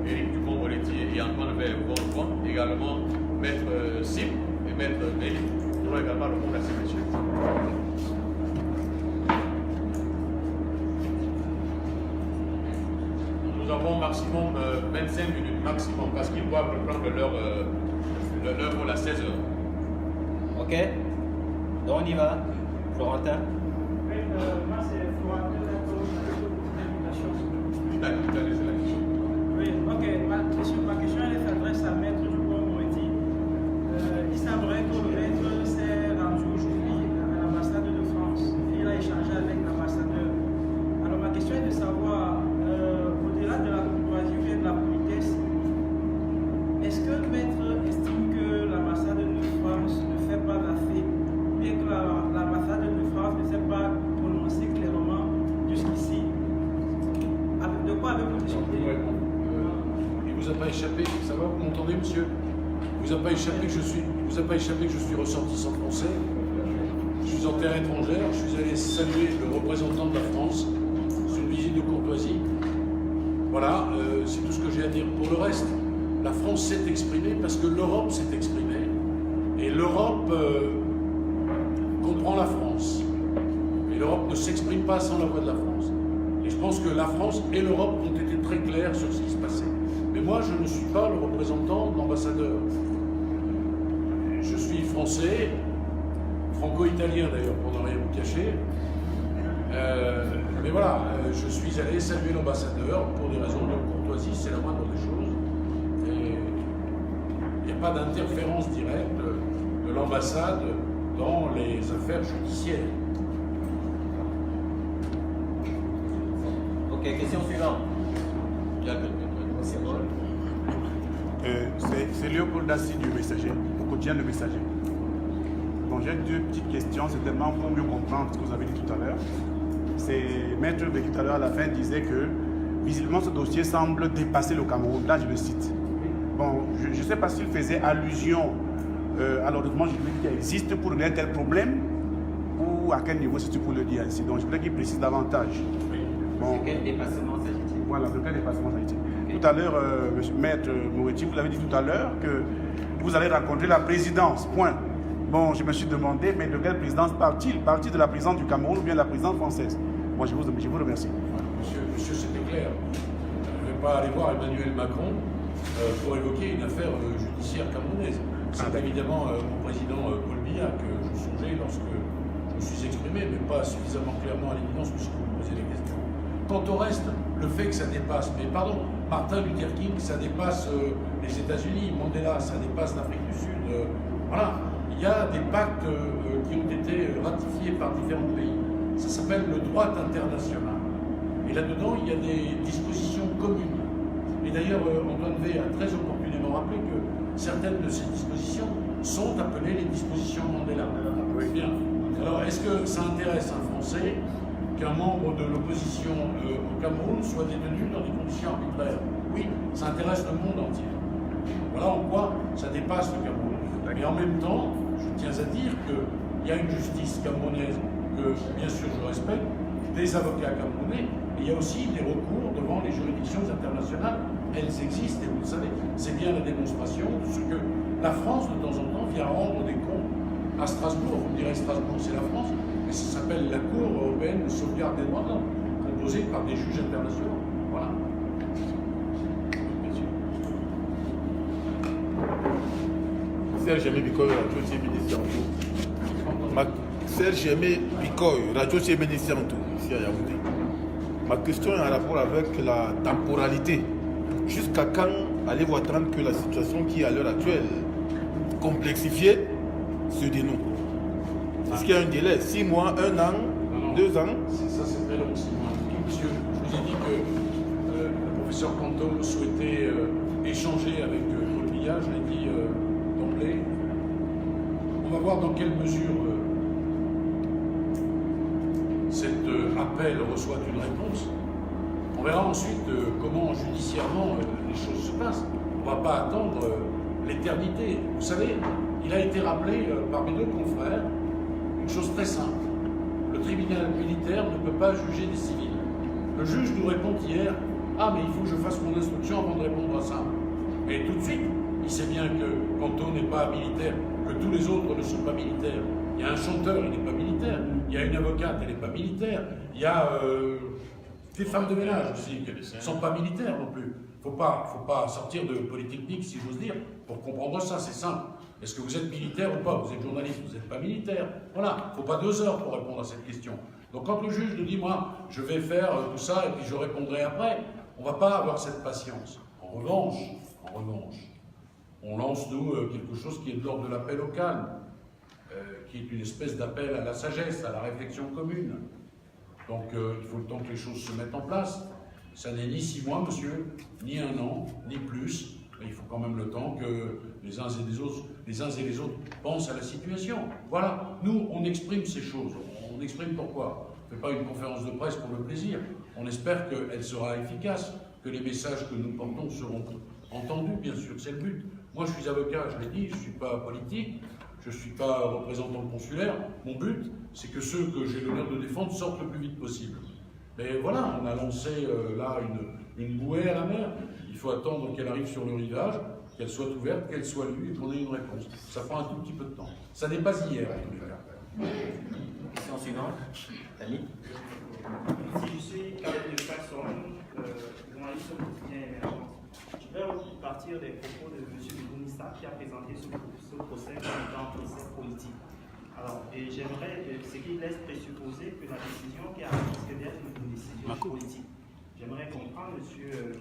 Éric Dupond-Moretti et Antoine Vauban, également Maître Sim et Maître Nelly, pourront également répondre à ces questions. Nous avons maximum 25 minutes maximum parce qu'ils doivent reprendre leur pour la 16h. Ok? Donc on y va. Florentin? Oui, moi c'est Florentin d'invitation. Oui, ok. Ma question elle s'adresse à Maître Dupont-Moretti. Il semblerait que le maître s'est rendu aujourd'hui à l'ambassade de France. Il a échangé avec l'ambassadeur. Alors ma question est de savoir, au-delà de la courtoisie ou bien de la politesse, est-ce que le maître estime que l'ambassade de France ne fait pas l'affaire, ou bien que l'ambassade de France ne s'est pas prononcée clairement jusqu'ici? De quoi avez-vous discuté? Il vous a pas échappé, ça va, vous m'entendez, monsieur? Vous a pas échappé que je suis ressortissant français. Je suis en terre étrangère, je suis allé saluer le représentant de la France sur une visite de courtoisie. Voilà, c'est tout ce que j'ai à dire. Pour le reste, la France s'est exprimée parce que l'Europe s'est exprimée. Et l'Europe comprend la France. Et l'Europe ne s'exprime pas sans la voix de la France. Et je pense que la France et l'Europe ont été très clairs sur ce qui se passait. Mais moi, je ne suis pas le représentant de l'ambassadeur. Je suis français, franco-italien d'ailleurs, pour ne rien vous cacher. Mais voilà, je suis allé saluer l'ambassadeur pour des raisons de courtoisie, c'est la moindre des choses. Et il n'y a pas d'interférence directe de l'ambassade dans les affaires judiciaires. Ok, question suivante. C'est Léopold Dassi du Messager, au quotidien Le Messager. Bon, j'ai deux petites questions, c'est tellement pour mieux comprendre ce que vous avez dit tout à l'heure. C'est Maître Béki tout à l'heure à la fin disait que visiblement ce dossier semble dépasser le Cameroun. Là, je le cite. Bon, je ne sais pas s'il faisait allusion à l'ordonnement juridique qui existe pour un tel problème ou à quel niveau c'est pour le dire ainsi. Donc, je voulais qu'il précise davantage. Bon. De quel dépassement s'agit-il? Voilà, de quel dépassement s'agit-il? Okay. Tout à l'heure, Maître Moretti, vous l'avez dit tout à l'heure que vous allez rencontrer la présidence, point. Bon, je me suis demandé, mais de quelle présidence part-il? Part-il de la présidence du Cameroun ou bien de la présidence française? Bon, je vous remercie. Monsieur, c'était clair. Je ne vais pas aller voir Emmanuel Macron pour évoquer une affaire judiciaire camerounaise. C'est évidemment mon président Paul Biya que je songeais lorsque je me suis exprimé, mais pas suffisamment clairement à l'évidence puisque vous me posez les questions. Quant au reste, le fait que ça dépasse, mais pardon, Martin Luther King, ça dépasse les États-Unis, Mandela, ça dépasse l'Afrique du Sud. Voilà, il y a des pactes qui ont été ratifiés par différents pays. Ça s'appelle le droit international. Et là-dedans, il y a des dispositions communes. Et d'ailleurs, Antoine V a très opportunément rappelé que certaines de ces dispositions sont appelées les dispositions Mandela. Oui. Bien. Alors, est-ce que ça intéresse un Français qu'un membre de l'opposition au Cameroun soit détenu dans des conditions arbitraires? Oui, ça intéresse le monde entier. Voilà en quoi ça dépasse le Cameroun. Mais en même temps, je tiens à dire qu'il y a une justice camerounaise que, bien sûr, je respecte, des avocats camerounais, mais il y a aussi des recours devant les juridictions internationales. Elles existent, et vous le savez, c'est bien la démonstration de ce que la France, de temps en temps, vient rendre des comptes à Strasbourg. Vous me direz, Strasbourg, c'est la France, mais ça s'appelle la Cour européenne de sauvegarde des droits de l'homme, composée par des juges internationaux. Voilà. Serge Aimé Bikoy, Radio CBDC en tout. Serge Aimé Bikoy, Radio CBDC en tout, ici à Yaoundé. Ma question est en rapport avec la temporalité. Jusqu'à quand allez-vous attendre que la situation qui est à l'heure actuelle complexifiée se dénoue? Est-ce qu'il y a un délai? 6 mois, 1 an, 2 ans? Ça, c'est très long, 6 mois. Monsieur, je vous ai dit que le professeur Canto souhaitait échanger avec Paul Biya, je l'ai dit d'emblée. On va voir dans quelle mesure cet appel reçoit une réponse. On verra ensuite comment judiciairement les choses se passent. On ne va pas attendre l'éternité. Vous savez, il a été rappelé par mes deux confrères une chose très simple. Le tribunal militaire ne peut pas juger des civils. Le juge nous répond hier, « Ah, mais il faut que je fasse mon instruction avant de répondre à ça. » Et tout de suite, il sait bien que Canto n'est pas militaire, que tous les autres ne sont pas militaires. Il y a un chanteur, il n'est pas militaire. Il y a une avocate, elle n'est pas militaire. Il y a des femmes de ménage aussi, qui ne sont pas militaires non plus. Faut pas sortir de polytechnique, si j'ose dire, pour comprendre ça, c'est simple. Est-ce que vous êtes militaire ou pas? Vous êtes journaliste, vous n'êtes pas militaire. Voilà, faut pas 2 heures pour répondre à cette question. Donc quand le juge nous dit, moi, je vais faire tout ça et puis je répondrai après, on ne va pas avoir cette patience. En revanche, on lance, nous, quelque chose qui est de l'ordre de l'appel au calme, qui est une espèce d'appel à la sagesse, à la réflexion commune. Donc il faut le temps que les choses se mettent en place. Ça n'est ni 6 mois, monsieur, ni 1 an, ni plus. Il faut quand même le temps que les uns et les autres pensent à la situation. Voilà, nous, on exprime ces choses. On exprime pourquoi? On ne fait pas une conférence de presse pour le plaisir. On espère qu'elle sera efficace, que les messages que nous portons seront entendus, bien sûr, c'est le but. Moi, je suis avocat, je l'ai dit, je ne suis pas politique, je ne suis pas représentant consulaire. Mon but, c'est que ceux que j'ai l'honneur de défendre sortent le plus vite possible. Mais voilà, on a lancé là une bouée à la mer. Il faut attendre qu'elle arrive sur le rivage, qu'elle soit ouverte, qu'elle soit lue et qu'on ait une réponse. Ça prend un tout petit peu de temps. Ça n'est pas hier, en tous les cas. Question suivante, Camille. Si je suis Khaled de Faxon, journaliste au quotidien émergent, je vais partir des propos de M. Bougounissa qui a présenté ce procès comme étant un procès politique. Alors, et j'aimerais, ce qui laisse présupposer que la décision qui a risque d'être une décision politique. J'aimerais comprendre, M.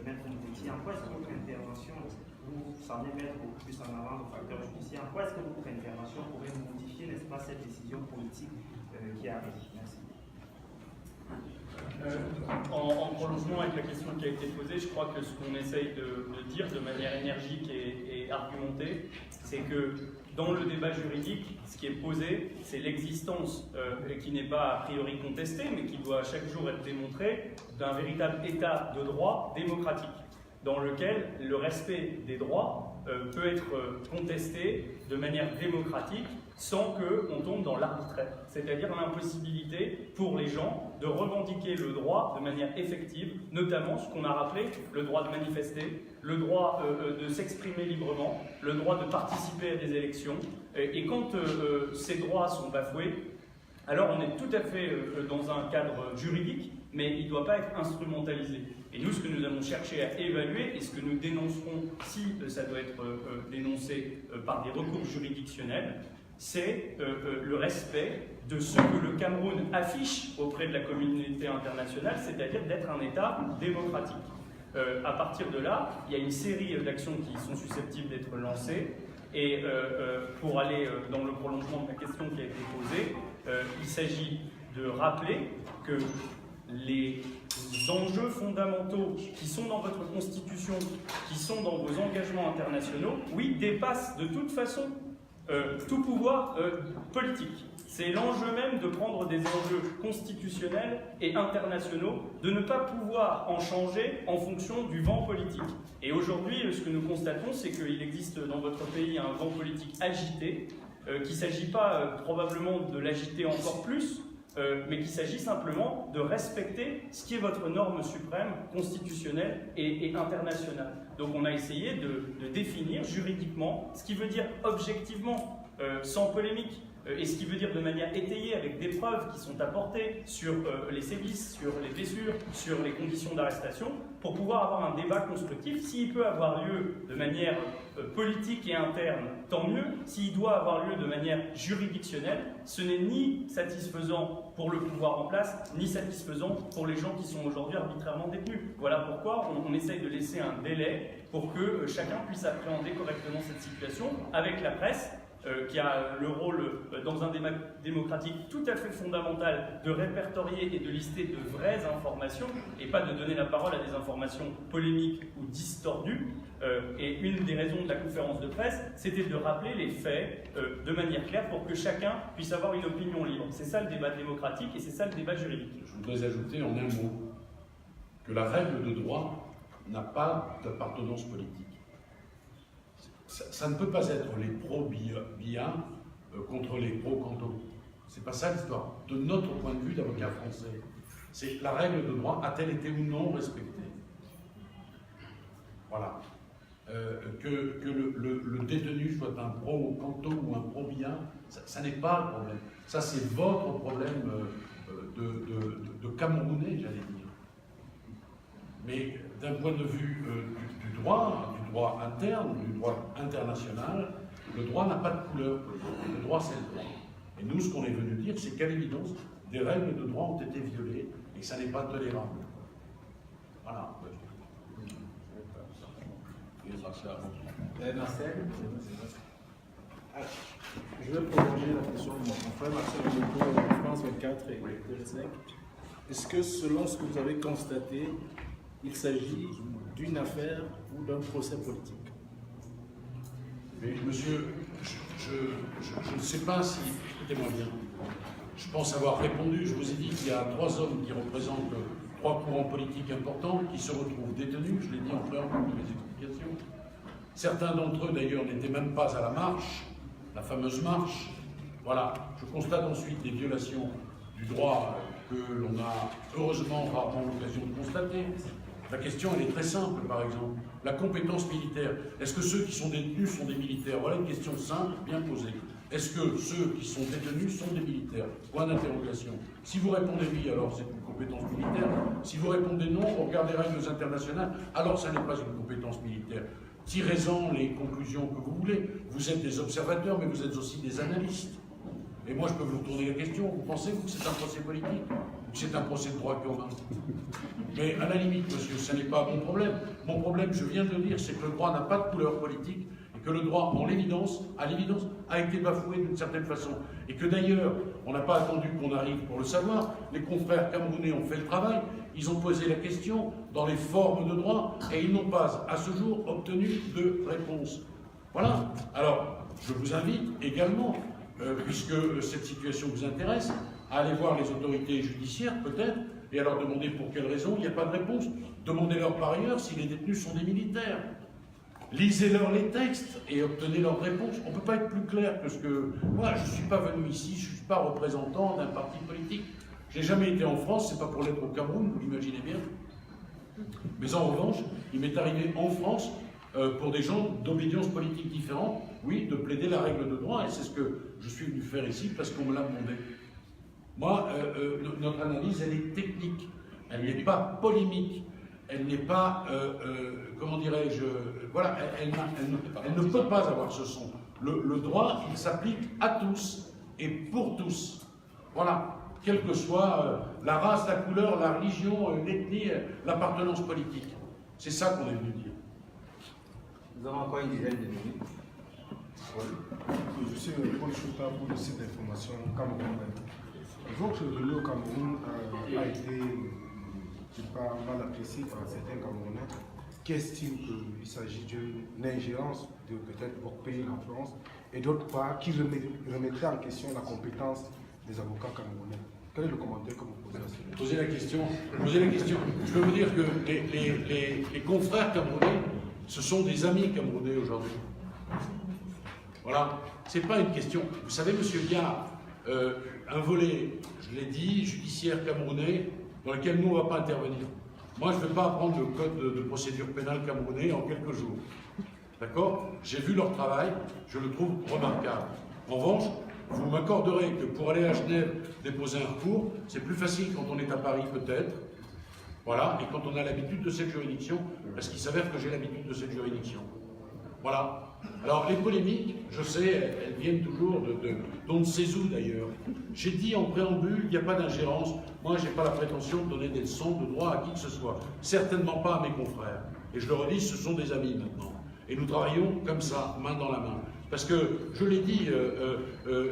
Maître Moutouti, en quoi est-ce que votre intervention, vous semblez mettre beaucoup plus en avant le facteur judiciaire, en quoi est-ce que votre intervention pourrait modifier, n'est-ce pas, cette décision politique qui arrive? Merci. En prolongement avec la question qui a été posée, je crois que ce qu'on essaye de dire de manière énergique et argumentée, c'est que dans le débat juridique, ce qui est posé, c'est l'existence, qui n'est pas a priori contestée, mais qui doit chaque jour être démontrée, d'un véritable état de droit démocratique, dans lequel le respect des droits peut être contesté de manière démocratique sans qu'on tombe dans l'arbitraire, c'est-à-dire l'impossibilité pour les gens de revendiquer le droit de manière effective, notamment ce qu'on a rappelé, le droit de manifester, le droit de s'exprimer librement, le droit de participer à des élections. Et quand ces droits sont bafoués, alors on est tout à fait dans un cadre juridique, mais il ne doit pas être instrumentalisé. Et nous, ce que nous allons chercher à évaluer, et ce que nous dénoncerons si ça doit être dénoncé par des recours juridictionnels, c'est le respect de ce que le Cameroun affiche auprès de la communauté internationale, c'est-à-dire d'être un État démocratique. À partir de là, il y a une série d'actions qui sont susceptibles d'être lancées, et pour aller dans le prolongement de la question qui a été posée, il s'agit de rappeler que les enjeux fondamentaux qui sont dans votre Constitution, qui sont dans vos engagements internationaux, oui, dépassent de toute façon tout pouvoir politique. C'est l'enjeu même de prendre des enjeux constitutionnels et internationaux, de ne pas pouvoir en changer en fonction du vent politique. Et aujourd'hui, ce que nous constatons, c'est qu'il existe dans votre pays un vent politique agité, qu'il ne s'agit pas probablement de l'agiter encore plus, mais qu'il s'agit simplement de respecter ce qui est votre norme suprême, constitutionnelle et internationale. Donc on a essayé de définir juridiquement ce qui veut dire objectivement, sans polémique, et ce qui veut dire de manière étayée, avec des preuves qui sont apportées sur les sévices, sur les blessures, sur les conditions d'arrestation, pour pouvoir avoir un débat constructif. S'il peut avoir lieu de manière politique et interne, tant mieux. S'il doit avoir lieu de manière juridictionnelle, ce n'est ni satisfaisant pour le pouvoir en place, ni satisfaisant pour les gens qui sont aujourd'hui arbitrairement détenus. Voilà pourquoi on essaye de laisser un délai pour que chacun puisse appréhender correctement cette situation avec la presse, qui a le rôle, dans un débat démocratique tout à fait fondamental, de répertorier et de lister de vraies informations, et pas de donner la parole à des informations polémiques ou distordues. Et une des raisons de la conférence de presse, c'était de rappeler les faits de manière claire pour que chacun puisse avoir une opinion libre. C'est ça le débat démocratique et c'est ça le débat juridique. Je voudrais ajouter en un mot que la règle de droit n'a pas d'appartenance politique. Ça ne peut pas être les pro-Biya contre les pro-Canto. C'est pas ça l'histoire. De notre point de vue d'avocat français, c'est la règle de droit a-t-elle été ou non respectée? Voilà. Que le détenu soit un pro-Canto ou un pro-Biya, ça n'est pas le problème. Ça, c'est votre problème de Camerounais, j'allais dire. Mais d'un point de vue du droit interne, du droit international, le droit n'a pas de couleur. Le droit, c'est le droit. Et nous, ce qu'on est venu dire, c'est qu'à l'évidence, des règles de droit ont été violées et que ça n'est pas tolérable. Voilà. Marcel, je vais prolonger la question de mon confrère Marcel de France 24 et de l'ESNEC. Est-ce que selon ce que vous avez constaté, il s'agit d'une affaire ou d'un procès politique? Mais monsieur, je ne sais pas si... Écoutez-moi bien. Je pense avoir répondu. Je vous ai dit qu'il y a 3 hommes qui représentent 3 courants politiques importants qui se retrouvent détenus. Je l'ai dit en préambule de mes explications. Certains d'entre eux, d'ailleurs, n'étaient même pas à la marche, la fameuse marche. Voilà. Je constate ensuite des violations du droit que l'on a heureusement rarement l'occasion de constater. La question, elle est très simple, par exemple. La compétence militaire. Est-ce que ceux qui sont détenus sont des militaires? Voilà une question simple, bien posée. Est-ce que ceux qui sont détenus sont des militaires? Point d'interrogation. Si vous répondez oui, alors c'est une compétence militaire. Si vous répondez non, on regarde les règles internationales, alors ça n'est pas une compétence militaire. Tirez-en les conclusions que vous voulez. Vous êtes des observateurs, mais vous êtes aussi des analystes. Et moi, je peux vous retourner la question. Vous pensez, vous, que c'est un procès politique ou que c'est un procès de droit commun? Mais à la limite, monsieur, ce n'est pas mon problème. Mon problème, je viens de le dire, c'est que le droit n'a pas de couleur politique et que le droit, à l'évidence, a été bafoué d'une certaine façon. Et que d'ailleurs, on n'a pas attendu qu'on arrive pour le savoir. Les confrères camerounais ont fait le travail. Ils ont posé la question dans les formes de droit et ils n'ont pas, à ce jour, obtenu de réponse. Voilà. Alors, je vous invite également, puisque cette situation vous intéresse, à aller voir les autorités judiciaires, peut-être, et à leur demander pour quelles raisons il n'y a pas de réponse. Demandez-leur par ailleurs si les détenus sont des militaires. Lisez-leur les textes et obtenez leur réponse. On ne peut pas être plus clair que ce que... Moi, je ne suis pas venu ici, je ne suis pas représentant d'un parti politique. Je n'ai jamais été en France, c'est pas pour l'être au Cameroun, vous l'imaginez bien. Mais en revanche, il m'est arrivé en France, pour des gens d'obédience politique différente, oui, de plaider la règle de droit, et c'est ce que je suis venu faire ici parce qu'on me l'a demandé. Moi, notre analyse, elle est technique, elle n'est pas polémique, elle n'est pas, comment dirais-je, voilà, elle ne peut pas avoir ce son. Le droit, il s'applique à tous et pour tous. Voilà, quelle que soit la race, la couleur, la religion, l'ethnie, l'appartenance politique. C'est ça qu'on est venu dire. Nous avons encore une dizaine de minutes. Oui. Je suis Paul Chouta pour le site d'information Cameroun. Votre venue au Cameroun a été, je ne sais pas, mal apprécié par certains Camerounais qui estiment qu'il s'agit d'une ingérence de peut-être votre pays, la France, et d'autre part qui remettrait en question la compétence des avocats camerounais. Quel est le commentaire que vous posez à ce Posez la question. Je peux vous dire que les confrères camerounais, ce sont des amis camerounais aujourd'hui. Voilà. C'est pas une question. Vous savez, monsieur, il y a un volet, je l'ai dit, judiciaire camerounais, dans lequel nous, on ne va pas intervenir. Moi, je ne vais pas apprendre le code de procédure pénale camerounais en quelques jours. D'accord? J'ai vu leur travail, je le trouve remarquable. En revanche, vous m'accorderez que pour aller à Genève déposer un recours, c'est plus facile quand on est à Paris peut-être, voilà, et quand on a l'habitude de cette juridiction, parce qu'il s'avère que j'ai l'habitude de cette juridiction. Voilà. Alors les polémiques, je sais, elles viennent toujours d'on ne sait où d'ailleurs. J'ai dit en préambule, il n'y a pas d'ingérence. Moi, je n'ai pas la prétention de donner des leçons de droit à qui que ce soit. Certainement pas à mes confrères. Et je le redis, ce sont des amis maintenant. Et nous travaillons comme ça, main dans la main. Parce que, je l'ai dit,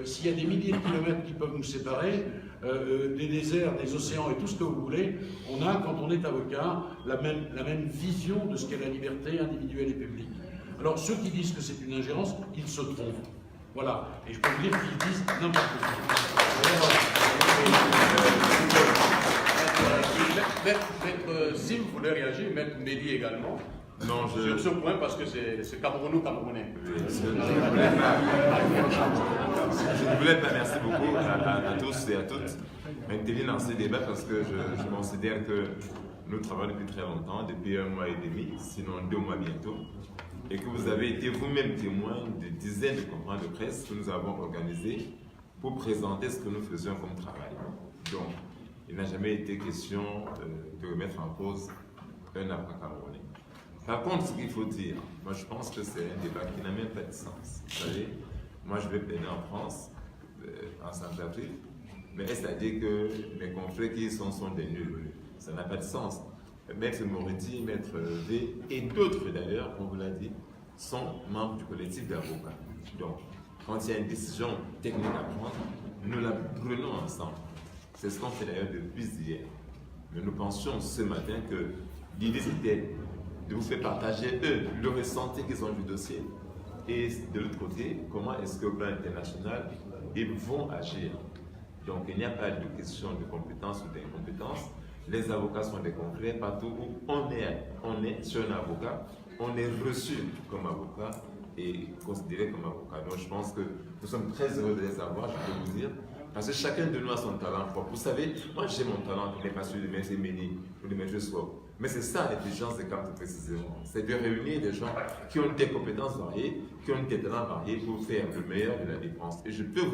s'il y a des milliers de kilomètres qui peuvent nous séparer, des déserts, des océans et tout ce que vous voulez, on a, quand on est avocat, la même vision de ce qu'est la liberté individuelle et publique. Alors, ceux qui disent que c'est une ingérence, ils se trompent. Voilà. Et je peux vous dire qu'ils disent n'importe quoi. Maître Sim voulait réagir, Maître Mehdi également. Non, sur ce point, parce que c'est Camerounais. Je ne voulais pas, merci beaucoup à tous et à toutes, intervenir dans ce débat parce que je considère que nous travaillons depuis très longtemps, depuis 1 mois et demi, sinon 2 mois bientôt, et que vous avez été vous-même témoin de dizaines de conférences de presse que nous avons organisées pour présenter ce que nous faisions comme travail. Donc, il n'a jamais été question de remettre en cause qu'un avocat camerounais. Par contre, ce qu'il faut dire, moi je pense que c'est un débat qui n'a même pas de sens. Vous savez, moi je vais plaider en France en Centrafrique, mais est-ce à dire que mes confrères qui sont des nuls? Ça n'a pas de sens. Maître Moretti, Maître V et d'autres d'ailleurs, on vous l'a dit, sont membres du collectif d'avocats. Donc, quand il y a une décision technique à prendre, nous la prenons ensemble. C'est ce qu'on fait d'ailleurs depuis hier. Mais nous pensions ce matin que l'idée c'était de vous faire partager, eux, le ressenti qu'ils ont du dossier. Et de l'autre côté, comment est-ce qu'au plan international, ils vont agir. Donc il n'y a pas de question de compétence ou d'incompétence. Les avocats sont des confrères partout où on est sur un avocat, on est reçu comme avocat et considéré comme avocat. Donc je pense que nous sommes très heureux de les avoir, je peux vous dire, parce que chacun de nous a son talent propre. Vous savez, moi j'ai mon talent qui n'est pas celui de M. Méni ou de M. Swap. Mais c'est ça l'intelligence des cartes précisément. C'est de réunir des gens qui ont des compétences variées, qui ont des talents variés pour faire le meilleur de la défense. Et je peux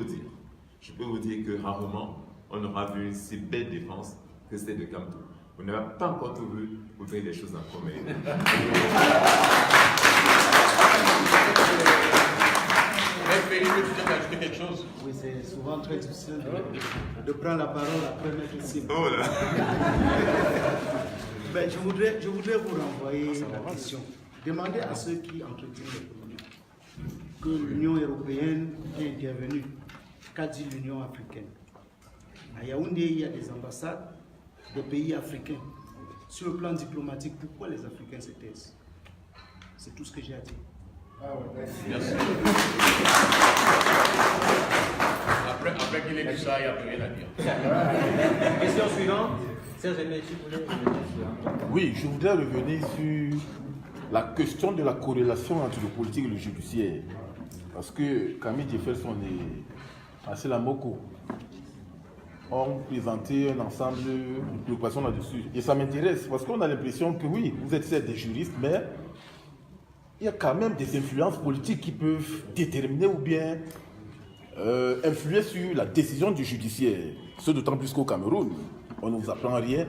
vous dire que rarement on aura vu une si belle défense que celle de Kamto. Vous n'avez pas encore tout vu, vous avez des choses en commun. Félix, tu veux ajouter quelque chose? Oui, c'est souvent très difficile de prendre la parole après Maître Sim. Oh là. Ben, je voudrais vous renvoyer la question. Demandez à ceux qui entretiennent les polémiques que l'Union européenne est intervenue. Qu'a dit l'Union africaine? À Yaoundé, il y a des ambassades des pays africains. Sur le plan diplomatique, pourquoi les Africains se taisent? C'est tout ce que j'ai à dire. Merci. Après qu'il ait dit ça, il n'y a plus rien à dire. Question suivante. Oui, je voudrais revenir sur la question de la corrélation entre le politique et le judiciaire. Parce que Camille Jefferson et Achille Moko ont présenté un ensemble de préoccupations là-dessus. Et ça m'intéresse parce qu'on a l'impression que oui, vous êtes certes des juristes, mais il y a quand même des influences politiques qui peuvent déterminer ou bien influer sur la décision du judiciaire. Ce d'autant plus qu'au Cameroun, on ne vous apprend rien.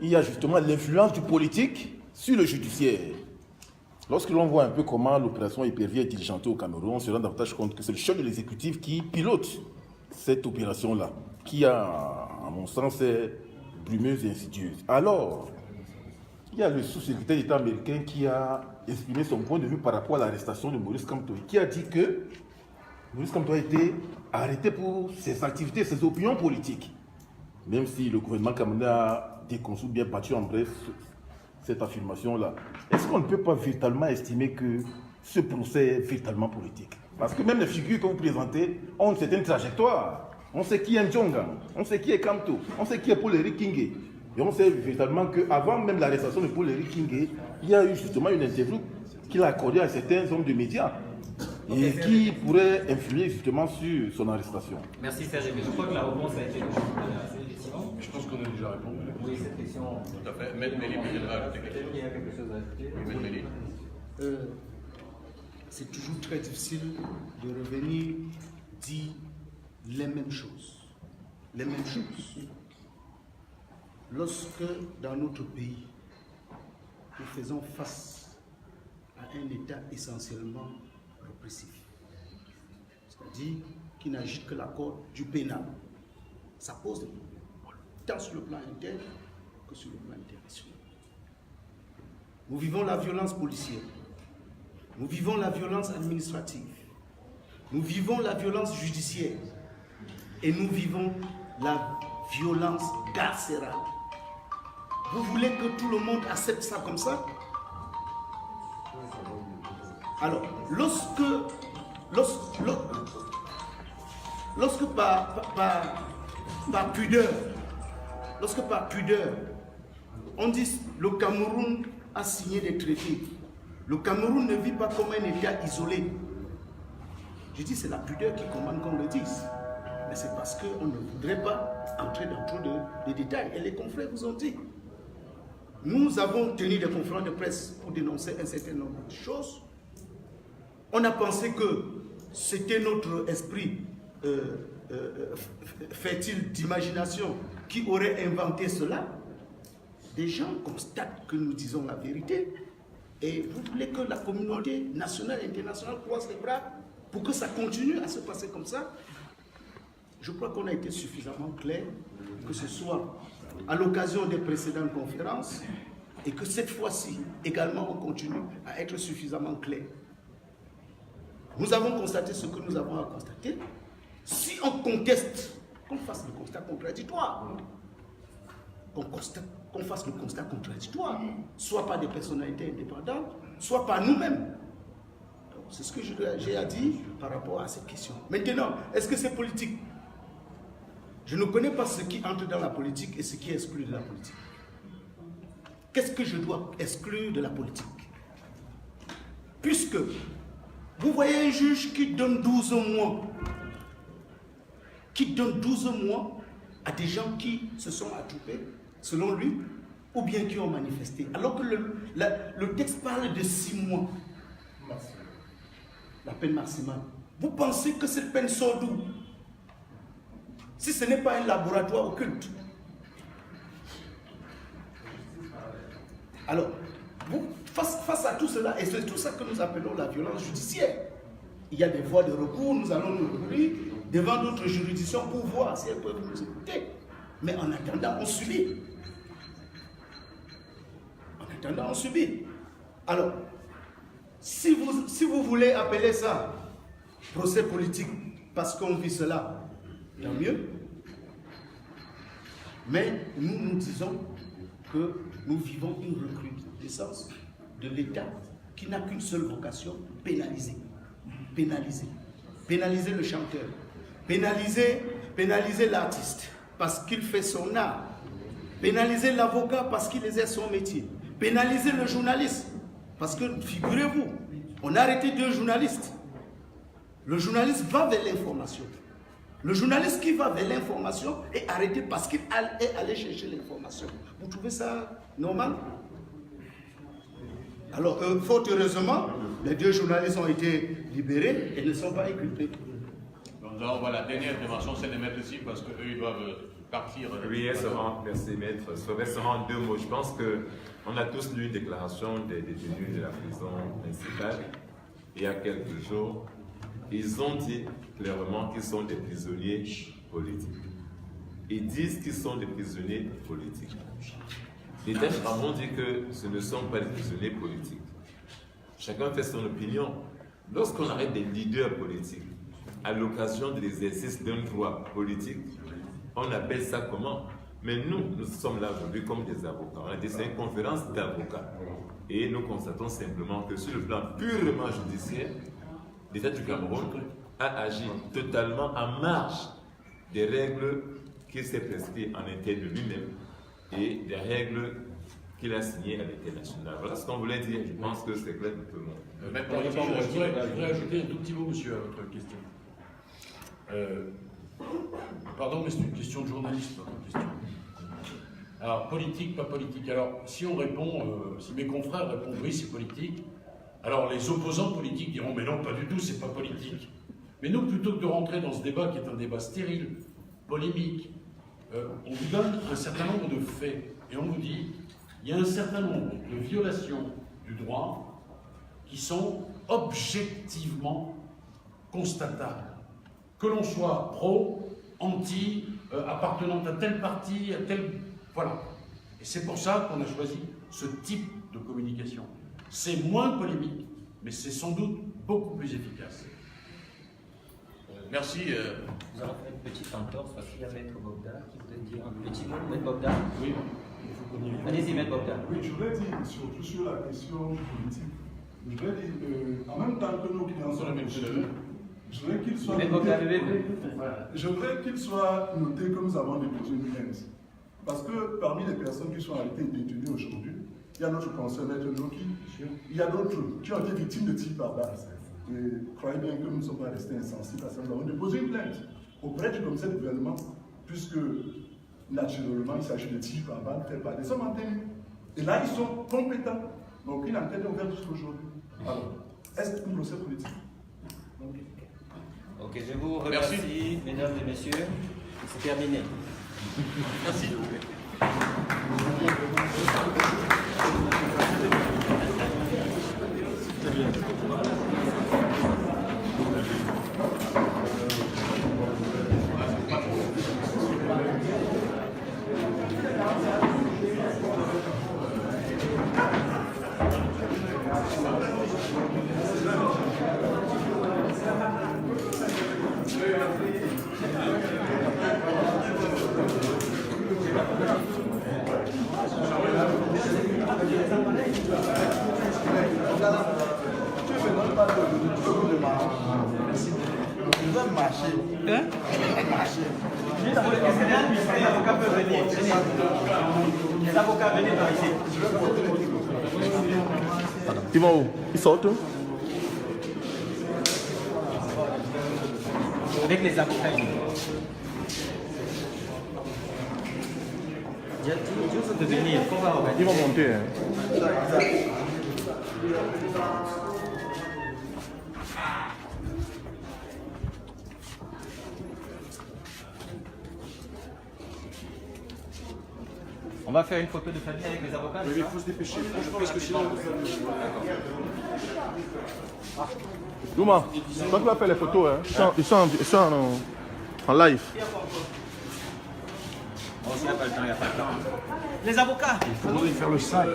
Il y a justement l'influence du politique sur le judiciaire. Lorsque l'on voit un peu comment l'opération Hyper-V est diligentée au Cameroun, on se rend davantage compte que c'est le chef de l'exécutif qui pilote cette opération-là, qui a, à mon sens, est brumeuse et insidieuse. Alors, il y a le sous-secrétaire d'État américain qui a exprimé son point de vue par rapport à l'arrestation de Maurice Kamto, qui a dit que Maurice Kamto a été arrêté pour ses activités, ses opinions politiques. Même si le gouvernement camerounais a déconçu, bien battu en bref cette affirmation-là. Est-ce qu'on ne peut pas véritablement estimer que ce procès est véritablement politique? Parce que même les figures que vous présentez ont une certaine trajectoire. On sait qui est Ndjonga, on sait qui est Kamto, on sait qui est Paul-Éric Kingé. Et on sait véritablement qu'avant même l'arrestation de Paul-Éric Kingé, il y a eu justement une interview qu'il a accordée à certains hommes de médias et qui pourrait influer justement sur son arrestation. Merci Serge, mais je crois que la réponse a été donnée. Je pense qu'on a déjà répondu. Oui, cette question. Tout à fait. Maître Méli, peut-être ajouter quelque chose. Il y a quelque chose à ajouter. Oui, Maître Méli. C'est toujours très difficile de revenir dire les mêmes choses. Les mêmes choses. Lorsque dans notre pays, nous faisons face à un État essentiellement répressif, c'est-à-dire qui n'agit que la corde du pénal, ça pose des problèmes, tant sur le plan interne que sur le plan international. Nous vivons la violence policière, nous vivons la violence administrative, nous vivons la violence judiciaire et nous vivons la violence carcérale. Vous voulez que tout le monde accepte ça comme ça? Alors, lorsque par pudeur, on dit le Cameroun a signé des traités. Le Cameroun ne vit pas comme un État isolé. Je dis c'est la pudeur qui commande qu'on le dise. Mais c'est parce qu'on ne voudrait pas entrer dans trop de détails. Et les confrères vous ont dit. Nous avons tenu des conférences de presse pour dénoncer un certain nombre de choses. On a pensé que c'était notre esprit fertile d'imagination qui aurait inventé cela. des gens constatent que nous disons la vérité et vous voulez que la communauté nationale et internationale croise les bras pour que ça continue à se passer comme ça. Je crois qu'on a été suffisamment clair, que ce soit à l'occasion des précédentes conférences et que cette fois-ci également on continue à être suffisamment clair. Nous avons constaté ce que nous avons à constater. Si on conteste, qu'on fasse le constat contradictoire. Qu'on fasse le constat contradictoire, soit par des personnalités indépendantes, soit par nous-mêmes. C'est ce que j'ai à dire par rapport à cette question. Maintenant, est-ce que c'est politique? Je ne connais pas ce qui entre dans la politique et ce qui est exclu de la politique. Qu'est-ce que je dois exclure de la politique? Puisque vous voyez un juge qui donne 12 mois, à des gens qui se sont attroupés, selon lui, ou bien qui ont manifesté. Alors que le texte parle de 6 mois. La peine maximale. Vous pensez que cette peine sort d'où? Si ce n'est pas un laboratoire occulte. Alors, face à tout cela, et c'est tout ça que nous appelons la violence judiciaire, il y a des voies de recours, nous allons nous recourir devant d'autres juridictions pour voir si elles peuvent nous écouter. Mais en attendant, on subit. Alors, si vous voulez appeler ça procès politique parce qu'on vit cela, tant mieux. Mais nous disons que nous vivons une recrudescence de l'État qui n'a qu'une seule vocation, pénaliser. Pénaliser le chanteur. Pénaliser l'artiste parce qu'il fait son art. Pénaliser l'avocat parce qu'il exerce son métier. Pénaliser le journaliste. Parce que, figurez-vous, on a arrêté 2 journalistes. Le journaliste va vers l'information. Le journaliste qui va vers l'information est arrêté parce qu'il est allé chercher l'information. Vous trouvez ça normal? Alors, fort heureusement, les 2 journalistes ont été libérés et ne sont pas inculpés. Nous allons voir la dernière intervention, c'est de mettre ici parce qu'eux, ils doivent partir. Oui, merci maître. Ce sera en 2 mots. Je pense qu'on a tous lu une déclaration des détenus de la prison principale il y a quelques jours. Ils ont dit clairement qu'ils sont des prisonniers politiques. Ils disent qu'ils sont des prisonniers politiques. Les textes ont dit que ce ne sont pas des prisonniers politiques. Chacun fait son opinion. Lorsqu'on arrête des leaders politiques à l'occasion de l'exercice d'un droit politique, on appelle ça comment? Mais nous sommes là aujourd'hui comme des avocats. On a dit c'est une conférence d'avocats. Et nous constatons simplement que sur le plan purement judiciaire, l'État du Cameroun a agi totalement en marge des règles qu'il s'est prescrites en interne de lui-même et des règles qu'il a signées à l'international. Voilà ce qu'on voulait dire. Je pense que c'est clair pour tout le monde. Maintenant, je voudrais ajouter un tout petit mot, monsieur, à votre question. Pardon, mais c'est une question de journaliste, votre question. Alors, politique, pas politique. Alors, si on répond, si mes confrères répondent oui, c'est politique, alors les opposants politiques diront mais non, pas du tout, c'est pas politique. Mais nous, plutôt que de rentrer dans ce débat qui est un débat stérile, polémique, on vous donne un certain nombre de faits et on vous dit il y a un certain nombre de violations du droit qui sont objectivement constatables. Que l'on soit pro, anti, appartenant à tel parti, à tel... Voilà. Et c'est pour ça qu'on a choisi ce type de communication. C'est moins polémique, mais c'est sans doute beaucoup plus efficace. Merci. Nous allons faire une petite entorse parce qu'il y a Maître Bogda qui voudrait dire un petit mot. Maître Bogda? Oui. Allez-y, Maître Bogda. Oui, je voulais dire, surtout sur la question politique, je voulais dire, en même temps que nos clients sont notés, je voudrais qu'il soit noté que nous avons déposé une plainte. Parce que parmi les personnes qui sont arrêtées et détenues aujourd'hui, il y a notre conseiller Maître Noki, il y a d'autres qui ont été victimes de tir par balle. Et croyez bien que nous ne sommes pas restés insensibles à ça. Nous avons déposé une plainte auprès du commissaire de gouvernement, puisque naturellement il s'agit de tirs par balle faits par des hommes en tenue. Et là, ils sont compétents. Donc une enquête est ouverte jusqu'aujourd'hui. Alors, est-ce un procès politique? Ok, je vous remercie, mesdames et messieurs. C'est terminé. Merci. Les avocats venez par ici. Ils vont où? Ils sortent où? Avec les avocats. Juste de venir, faut voir. Ils vont monter. Hein. On va faire une photo de famille avec les avocats. Il faut se dépêcher, parce que sinon... Douma, toi tu vas faire les photos. Hein. Ils sont en live. Oh, s'il n'y a pas le temps, il n'y a pas le temps. Les avocats. Il faudrait faire le sac.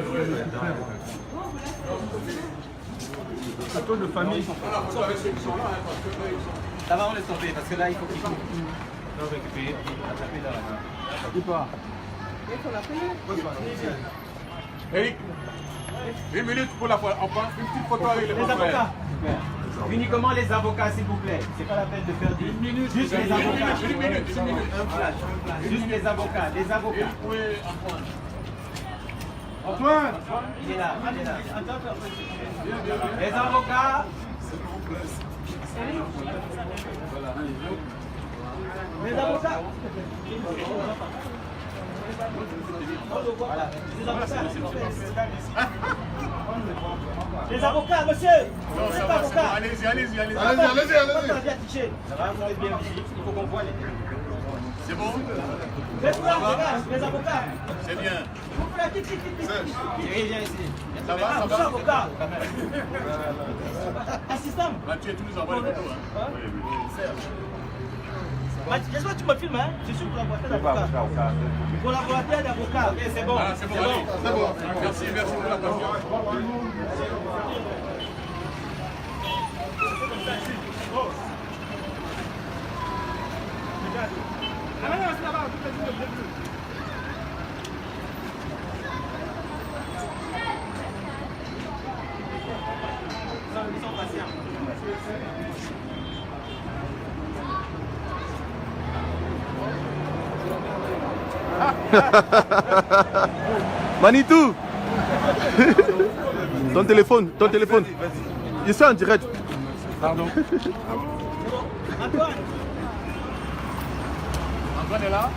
Photos de famille. Ça va, on laisse tomber, parce que là, il faut qu'ils récupérer, attraper dans la main. Il part. Eric, 1 minute pour la fois. On prend une petite photo avec les avocats. Uniquement les avocats, s'il vous plaît. C'est pas la peine de faire 10 minutes. Juste les avocats. Une minute. Juste les avocats. Les avocats. Antoine. Il est là. Les avocats. Les avocats. Voilà. Les avocats, monsieur. Non, ça va, c'est bon. Allez-y. Ça va, vous êtes bien ici. Il faut qu'on voit les... C'est bon? Les avocats. C'est bien. Viens ici. Ça va? Avocat. Assistant. Là, tu es tous les envois les photos. Hein? J'espère que tu me filmes, hein? Je suis collaborateur d'avocat. Collaborateur d'avocat. Ok, c'est bon. Ah, c'est bon, allez. C'est bon. Merci pour la patience. Ils sont patients. Manitou. Ton téléphone. Je suis en direct. Pardon. Antoine. Antoine est là?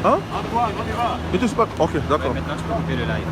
Hein? Antoine, on y va. Et tu sais pas. Ok, d'accord. Maintenant, tu peux couper le live.